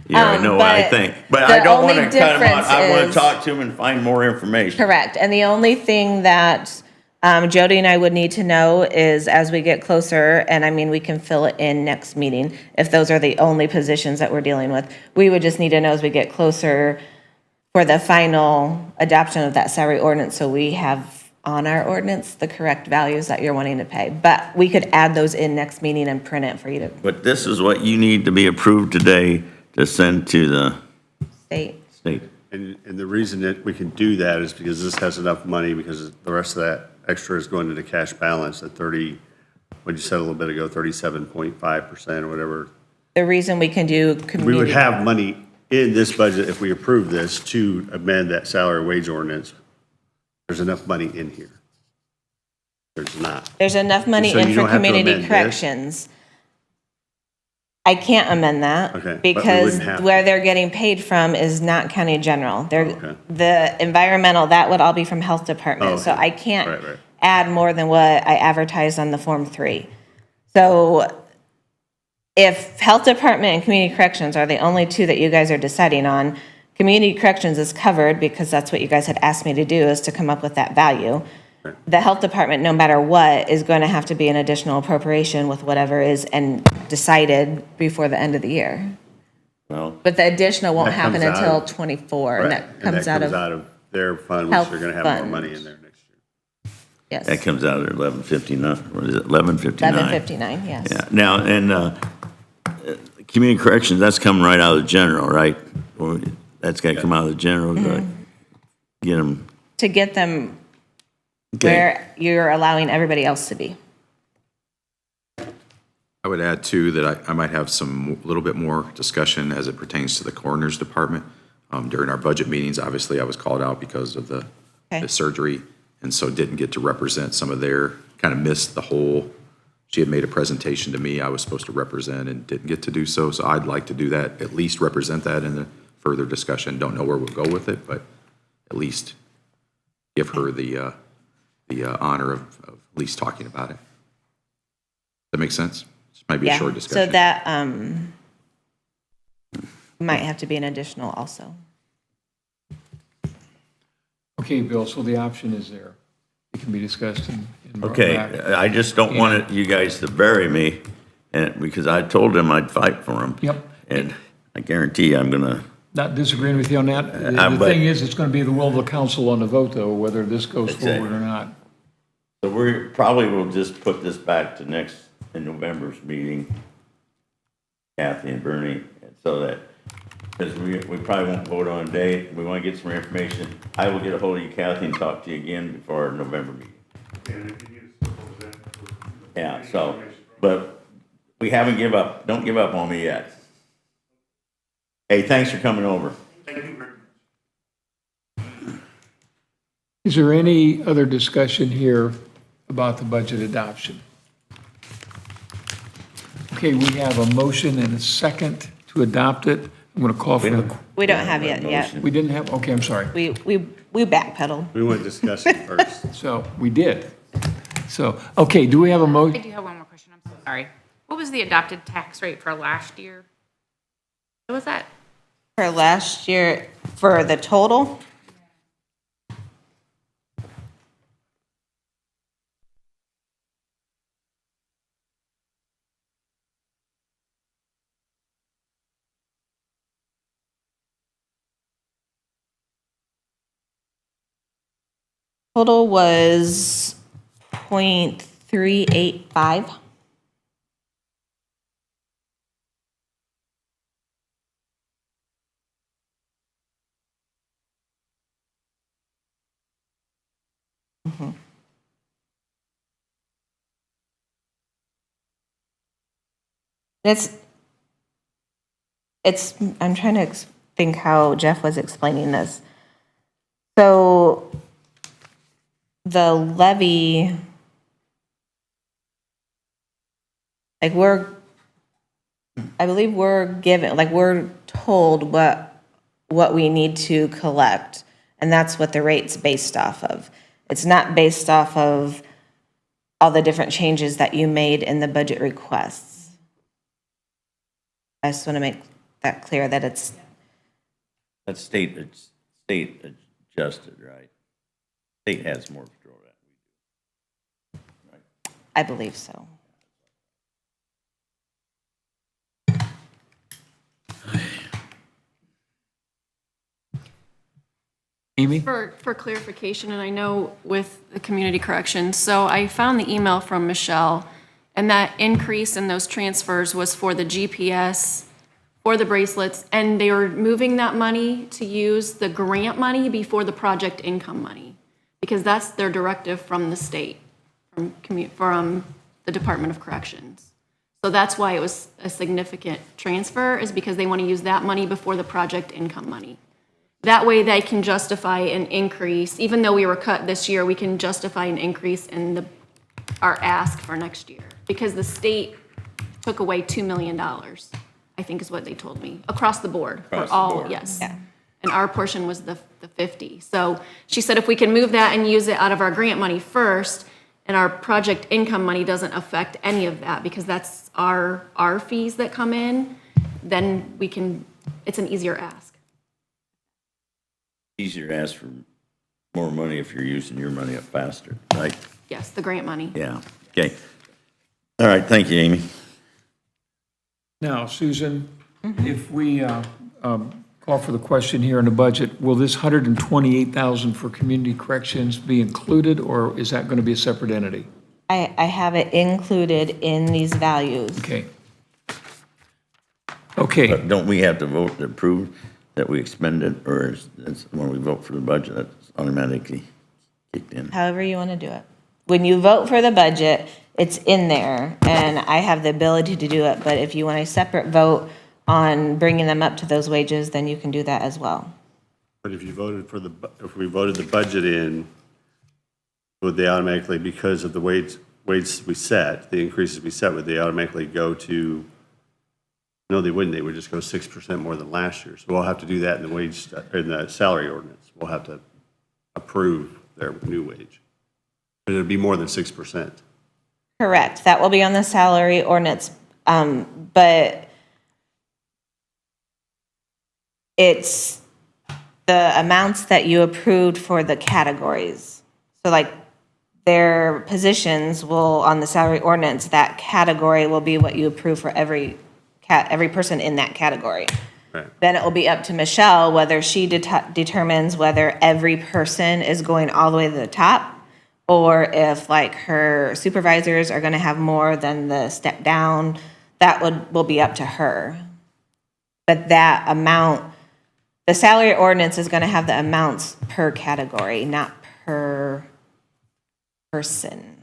Yeah, I know what I but think, but the I don't want only to cut him off. difference I want to is- talk to him and find more information. Correct. And the only thing that Jody and I would need to know is as we get closer, and I mean, we can fill it in next meeting, if those are the only positions that we're dealing with. We would just need to know as we get closer for the final adoption of that salary ordinance, so we have on our ordinance the correct values that you're wanting to pay. But we could add those in next meeting and print it for you to But this is what you need to be approved today to send to the state. state. And the reason that we can do that is because this has enough money, because the rest of that extra is going into cash balance at 30, what you said a little bit ago, 37.5% or whatever. The reason we can do We would community, have money in this budget if we approve this to amend that salary wage ordinance. There's enough money in here. There's not. there's enough money So in you for don't have to community amend this? corrections. I can't amend that. Okay, but we Because wouldn't have to. where they're getting paid from is not county general. Okay. The environmental, that would all be from health department. Oh, So okay. I can't Right. add more than what I advertised on the Form 3. So if health department and community corrections are the only two that you guys are deciding on, community corrections is covered because that's what you guys had asked me to do, is to come up with that value. The health department, no matter what, is going to have to be an additional appropriation with whatever is and decided before the end of the year. Well, But the additional won't That comes happen out until of- '24, Right. and that comes out of, their fund, which health they're gonna have more fund. money in there next year. yes, that comes out at 11:59, what is it, 11:59? 1159, yes. Yeah, now, and community corrections, that's coming right out of the general, right? Or that's got to come out of the general, to get them. To get them Okay. where you're allowing everybody else to be. I would add too that I might have a little bit more discussion as it pertains to the coroner's department. During our budget meetings, obviously I was called out because of the Okay. surgery, and so didn't get to represent some of kind of missed the whole, she had made a presentation to me I was supposed to represent and didn't get to do so. So I'd like to do that, at least represent that in the further discussion. Don't know where we'll go with it, but at least give her the honor of at least talking about it. That make sense? This might be a Yeah, short discussion. so that might have to be an additional also. Okay, Bill, so the option is there. It can be discussed and brought Okay, back. I just don't want you guys to bury me, and, because I told them I'd fight for them. Yep. And I guarantee I'm gonna, Not disagreeing with you on that. The but- thing is, it's going to be the will of the council on the vote, though, whether this goes forward or not. so we probably will just put this back to in November's meeting, Kathy and Bernie, so that, because we probably won't vote on a date, we want to get some more information. I will get a hold of you, Kathy, and talk to you again before our November meeting. Yeah, so, but we haven't give up, don't give up on me yet. Hey, thanks for coming over. Is there any other discussion here about the budget adoption? Okay, we have a motion and a second to adopt it. I'm going to call for the, We don't have yet. we didn't have, okay, I'm sorry. We backpedaled. We want to discuss it first. So, we did. So, okay, do we have a I motion? do have one more question, I'm so sorry. What was the adopted tax rate for last year? What was that? For last year, for the total, total was 0.385. It's, I'm trying to think how Jeff was explaining this. So the levy, like I believe we're given, like we're told what we need to collect, and that's what the rate's based off of. It's not based off of all the different changes that you made in the budget requests. I just want to make that clear that it's, That's state adjusted, right? State has more control of that. I believe so. Amy? For clarification, and I know with the community corrections, so I found the email from Michelle, and that increase in those transfers was for the GPS, for the bracelets, and they were moving that money to use the grant money before the project income money, because that's their directive from the state, from the Department of Corrections. So that's why it was a significant transfer, is because they want to use that money before the project income money. That way they can justify an increase, even though we were cut this year, we can justify an increase in our ask for next year. Because the state took away $2 million, I think is what they told me, across the board, for Across the all, board. yes. Yeah. And our portion was the 50. So she said if we can move that and use it out of our grant money first, and our project income money doesn't affect any of that, because that's our fees that come in, then we can, it's an easier ask. Easier to ask for more money if you're using your money up faster, right? Yes, the grant money. Yeah, okay. All right, thank you, Amy. Now, Susan, if we call for the question here in the budget, will this 128,000 for community corrections be included, or is that going to be a separate entity? I have it included in these values. Okay. Okay, But don't we have to vote to approve that we expend it, or is it's when we vote for the budget, that's automatically kicked in? However you want to do it. When you vote for the budget, it's in there, and I have the ability to do it, but if you want a separate vote on bringing them up to those wages, then you can do that as well. But if you voted for if we voted the budget in, would they automatically, because of the wage we set, the increases we set, would they automatically go to, no, they wouldn't, they would just go 6% more than last year. So we'll have to do that in the salary ordinance. We'll have to approve their new wage. But it'll be more than 6%. Correct. That will be on the salary ordinance, but it's the amounts that you approved for the categories. So like their positions will, on the salary ordinance, that category will be what you approve for every person in that category. Right. Then it will be up to Michelle whether she determines whether every person is going all the way to the top, or if like her supervisors are going to have more than the step down. That will be up to her. But that amount, the salary ordinance is going to have the amounts per category, not per person,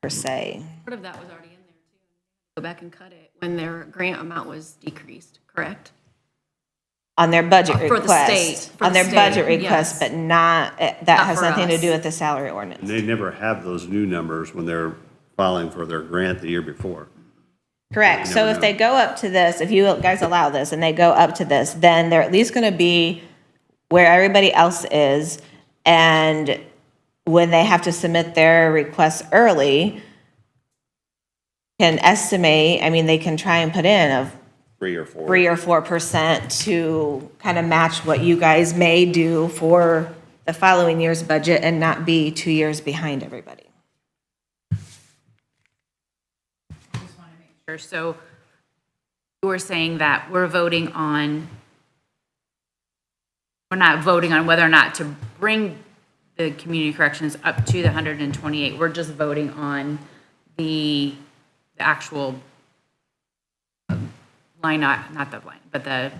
per se. Part of that was already in there too. Go back and cut it when their grant amount was decreased, correct? On their budget For the request. state, for On the their budget state, request, yes. but not, that Not has for nothing to us. do with the salary And ordinance. they never have those new numbers when they're filing for their grant the year before. Correct. So never if know. they go up to this, if you guys allow this and they go up to this, then they're at least going to be where everybody else is. And when they have to submit their requests early, can estimate, I mean, they can try and put in a 3 or 4. 3 or 4% to kind of match what you guys may do for the following year's budget and not be 2 years behind everybody. Just want to make sure. So you were saying that we're not voting on whether or not to bring the community corrections up to the 128. We're just voting on the actual line, not the line, but the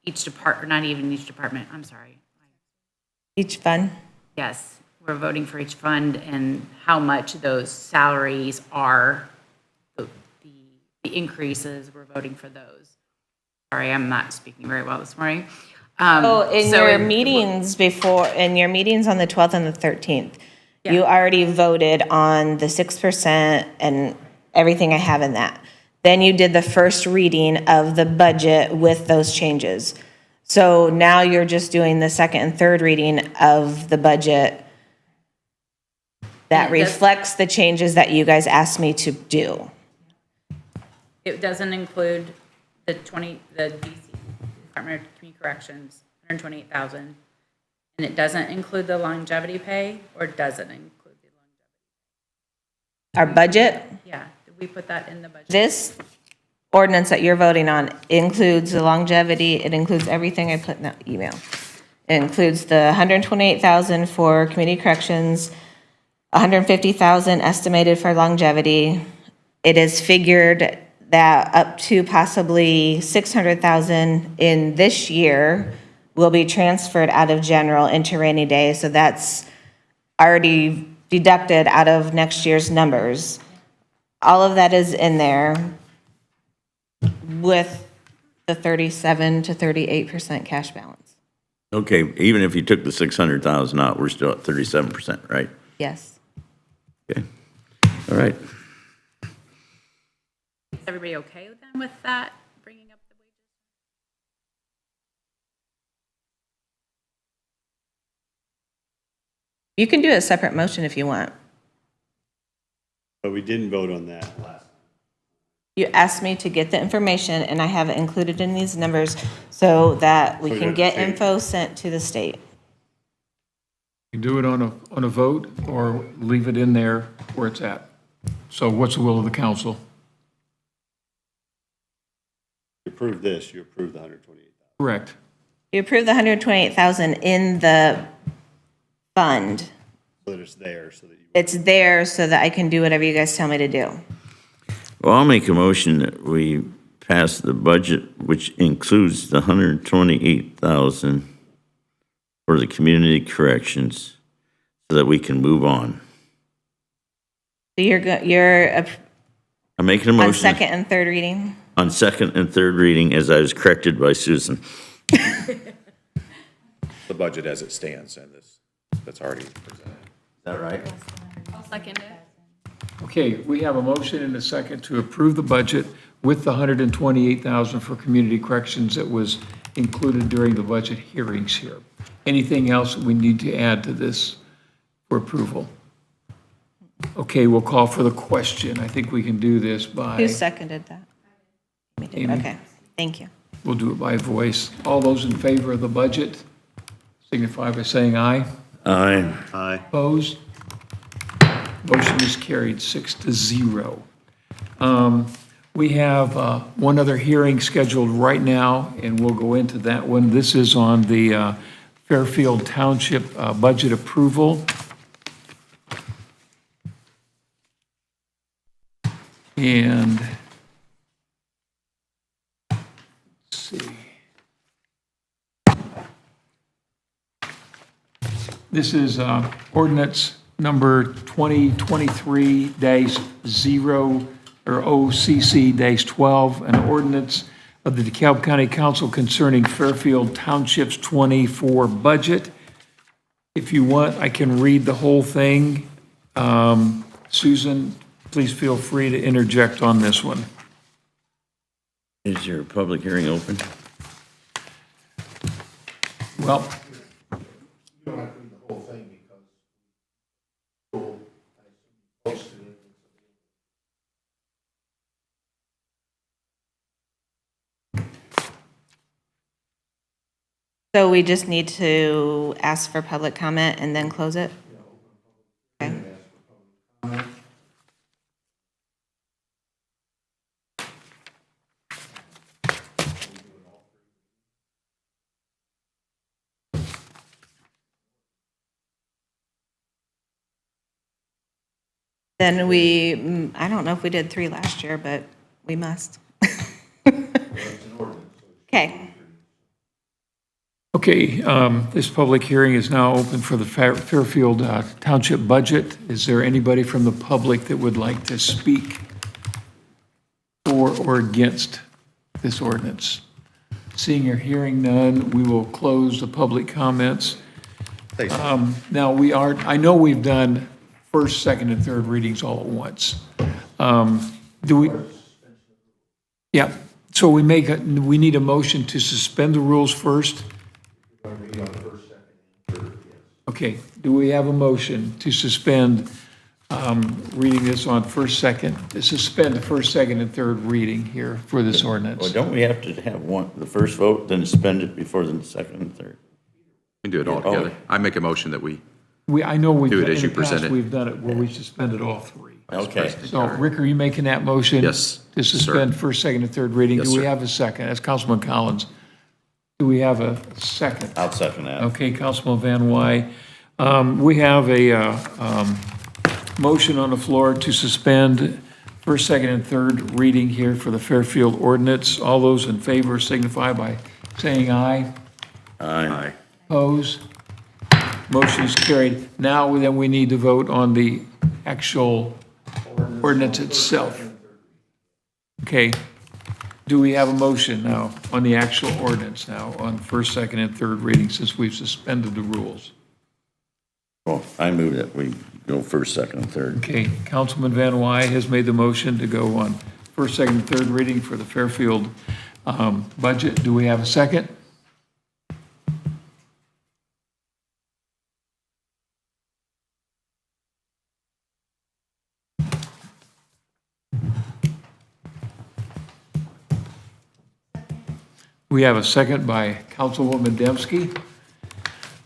each department, not even each department, I'm sorry. Each fund? Yes, we're voting for each fund and how much those salaries are, the increases, we're voting for those. Sorry, I'm not speaking very well this morning. Oh, in So your meetings in your meetings on the 12th and the 13th, you already voted on the 6% and everything I have in that. Then you did the first reading of the budget with those changes. So now you're just doing the second and third reading of the budget that And it does- reflects the changes that you guys asked me to do. It doesn't include the DC, Department of Community Corrections, 128,000. And it doesn't include the longevity pay, or does it include the longevity? Our budget, Yeah, did we put that in the budget? this ordinance that you're voting on includes the longevity, it includes everything I put in that email. It includes the 128,000 for community corrections, 150,000 estimated for longevity. It is figured that up to possibly 600,000 in this year will be transferred out of general into rainy day, so that's already deducted out of next year's numbers. All of that is in there with the 37 to 38% cash balance. Okay, even if you took the 600,000 out, we're still at 37%, right? Yes. Okay, all right. Is everybody okay then with that, bringing up the wages? You can do a separate motion if you want. But we didn't vote on that last. You asked me to get the information, and I have it included in these numbers so that we can get info sent to the state. You do it on a vote or leave it in there where it's at. So what's the will of the council? You approve this, you approve the 128,000. Correct. You approved the 128,000 in the fund. So that it's there, so that you. It's there so that I can do whatever you guys tell me to do. Well, I'll make a motion that we pass the budget, which includes the 128,000 for the community corrections, so that we can move on. So you're I'm making a on motion second and third reading? on second and third reading as I was corrected by Susan. The budget as it stands and that's already presented. Is that right? I'll second it. Okay, we have a motion and a second to approve the budget with the 128,000 for community corrections that was included during the budget hearings here. Anything else we need to add to this for approval? Okay, we'll call for the question. I think we can do this by, Who seconded that? We did. Amy. Okay, thank you. we'll do it by voice. All those in favor of the budget signify by saying aye. Aye. Aye. Opposed? Motion is carried 6-0. We have one other hearing scheduled right now, and we'll go into that one. This is on the Fairfield Township budget approval. And This is ordinance number 2023-0 or OCC-12, an ordinance of the DeKalb County Council concerning Fairfield Township's 24 budget. If you want, I can read the whole thing. Susan, please feel free to interject on this one. Is your public hearing open? Well, So we just need to ask for public comment and then close it? Okay. Then I don't know if we did 3 last year, but we must. Okay. okay, this public hearing is now open for the Fairfield Township budget. Is there anybody from the public that would like to speak for or against this ordinance? Seeing or hearing none, we will close the public comments. Now, I know we've done first, second, and third readings all at once. Do we? Yeah, so we need a motion to suspend the rules first? Okay, do we have a motion to suspend reading this on first, second, suspend the first, second, and third reading here for this Well, ordinance? don't we have to have the first vote, then suspend it before the second and third? We can do it all together. I make a motion that we, I know we've, Do it in as you the past, present it. we've done it where we suspended all 3. Okay. So, Rick, are you making that motion? Yes, To sir. suspend first, second, and third reading? Yes, Do we sir. have a second? That's Councilman Collins. Do we have a second? I'll second that. Okay, Councilman Van Wy. We have a motion on the floor to suspend first, second, and third reading here for the Fairfield ordinance. All those in favor signify by saying aye. Aye. Opposed? Motion is carried. Now, then we need to vote on the actual ordinance itself. Okay. Do we have a motion now on the actual ordinance now on first, second, and third reading since we've suspended the rules? Well, I move that we go first, second, and third. Okay, Councilman Van Wy has made the motion to go on first, second, and third reading for the Fairfield budget. Do we have a second? We have a second by Councilwoman Dembski.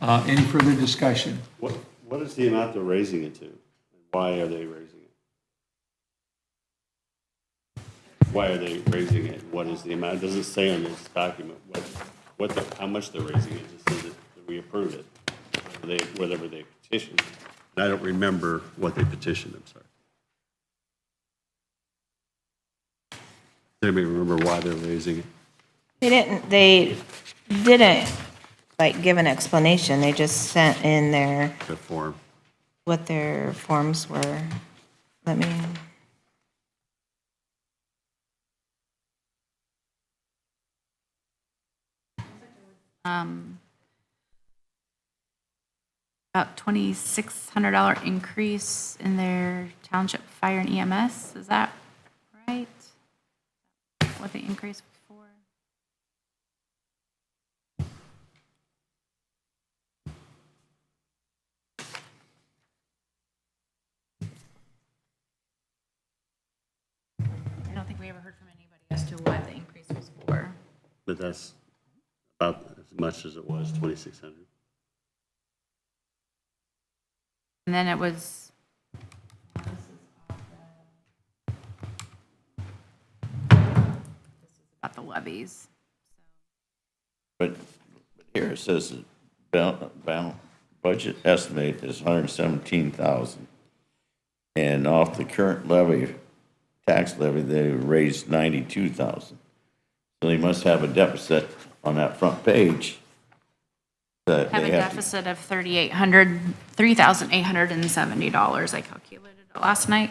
Any further discussion? What is the amount they're raising it to? And why are they raising it? Why are they raising it? What is the amount? It doesn't say on this document how much they're raising it. It just says that we approve it, whatever they petitioned. And I don't remember what they petitioned, I'm sorry. Does anybody remember why they're raising it? They didn't like give an explanation. They just sent in The form. what their forms were. Let me. About $2,600 increase in their township fire and EMS, is that right? What the increase was for? I don't think we ever heard from anybody as to what the increase was for. But that's about as much as it was, 2,600. And then it was. This is about the levies. But here it says budget estimate is 117,000. And off the current levy, tax levy, they raised 92,000. So they must have a deficit on that front page that Have a they have to. deficit of $3,870. I calculated it last night.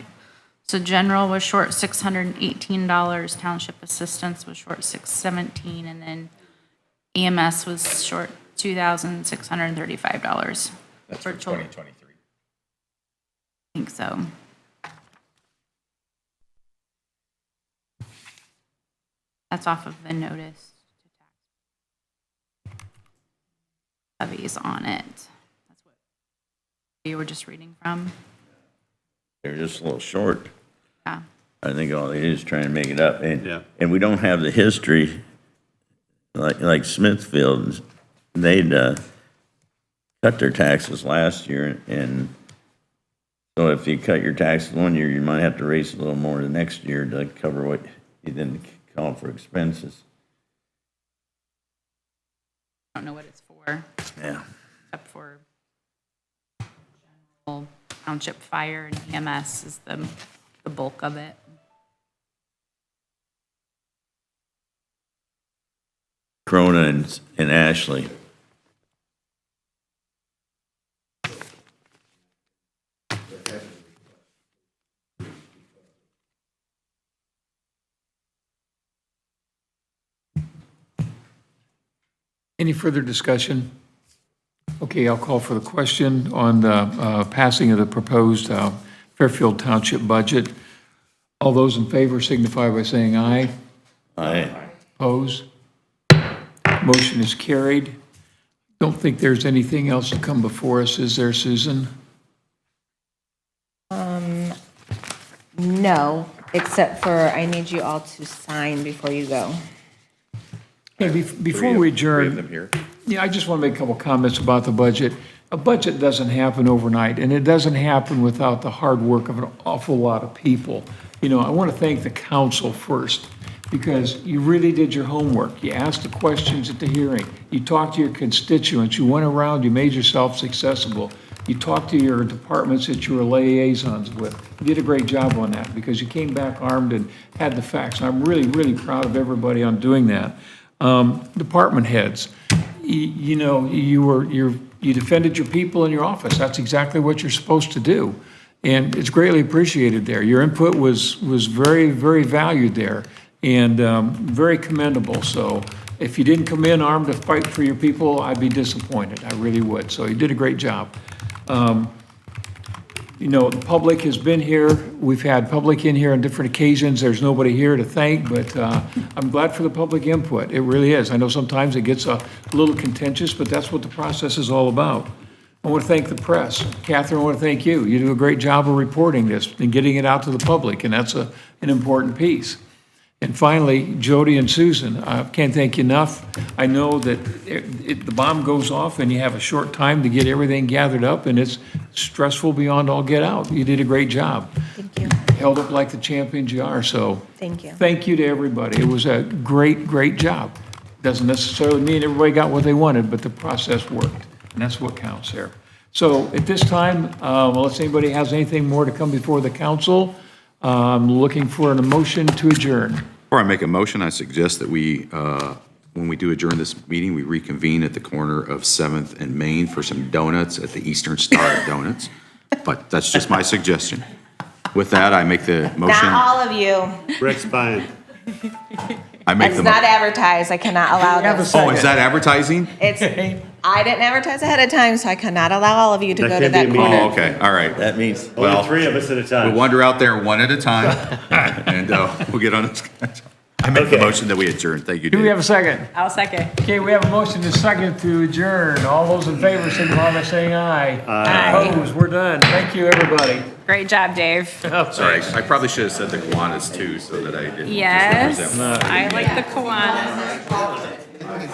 So general was short $618, township assistance was short $617, and then EMS was short $2,635. That's for total. 2023. I think so. That's off of the notice to tax levies on it. That's what you were just reading from. They're just a little short. Yeah. I think all they do is try and make it up. Yeah. And we don't have the history, like Smithfield, they'd cut their taxes last year, and so if you cut your taxes one year, you might have to raise a little more the next year to cover what you didn't call for expenses. I don't know what it's for, Yeah. except for general township fire and EMS is the bulk of it. Corona and Ashley. Any further discussion? Okay, I'll call for the question on the passing of the proposed Fairfield Township budget. All those in favor signify by saying aye. Aye. Opposed? Motion is carried. Don't think there's anything else to come before us, is there, Susan? No, except for I need you all to sign before you go. Okay, before we Three of adjourn, them here. yeah, I just want to make a couple comments about the budget. A budget doesn't happen overnight, and it doesn't happen without the hard work of an awful lot of people. You know, I want to thank the council first, because you really did your homework. You asked the questions at the hearing. You talked to your constituents. You went around, you made yourselves accessible. You talked to your departments that you were liaisons with. You did a great job on that, because you came back armed and had the facts. I'm really, really proud of everybody on doing that. Department heads, you defended your people in your office. That's exactly what you're supposed to do. And it's greatly appreciated there. Your input was very, very valued there, and very commendable. So if you didn't come in armed to fight for your people, I'd be disappointed. I really would. So you did a great job. The public has been here. We've had public in here on different occasions. There's nobody here to thank, but I'm glad for the public input. It really is. I know sometimes it gets a little contentious, but that's what the process is all about. I want to thank the press. Catherine, I want to thank you. You do a great job of reporting this and getting it out to the public, and that's an important piece. And finally, Jody and Susan, I can't thank you enough. I know that the bomb goes off and you have a short time to get everything gathered up, and it's stressful beyond all get out. You did a great job. Thank you. Held up like the champions you are, so. Thank you. Thank you to everybody. It was a great, great job. Doesn't necessarily mean everybody got what they wanted, but the process worked, and that's what counts there. So at this time, unless anybody has anything more to come before the council, I'm looking for an motion to adjourn. Before I make a motion, I suggest that we, when we do adjourn this meeting, we reconvene at the corner of 7th and Main for some donuts at the Eastern Star Donuts. But that's just my suggestion. With that, I make the motion. Not all of you. Rick's buying. I make It's the. not advertised. I cannot allow this. Oh, is that advertising? It's, I didn't advertise ahead of time, so I cannot allow all of you to That go to could that be corner. Oh, okay, all right. That means, Only 3 of us at a We'll time. wander out there one at a time, and we'll get on it. I make the motion that we adjourn. Thank you, Do we Dave. have a second? I'll second. Okay, we have a motion to second to adjourn. All those in favor, signify by saying aye. Aye. Opposed, we're done. Thank you, everybody. Great job, Dave. Sorry, I probably should have said the Kiwanis too, so that I didn't. Yes, just represent- I like the Kiwanis.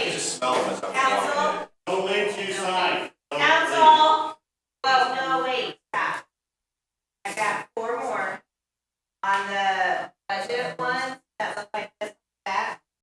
Council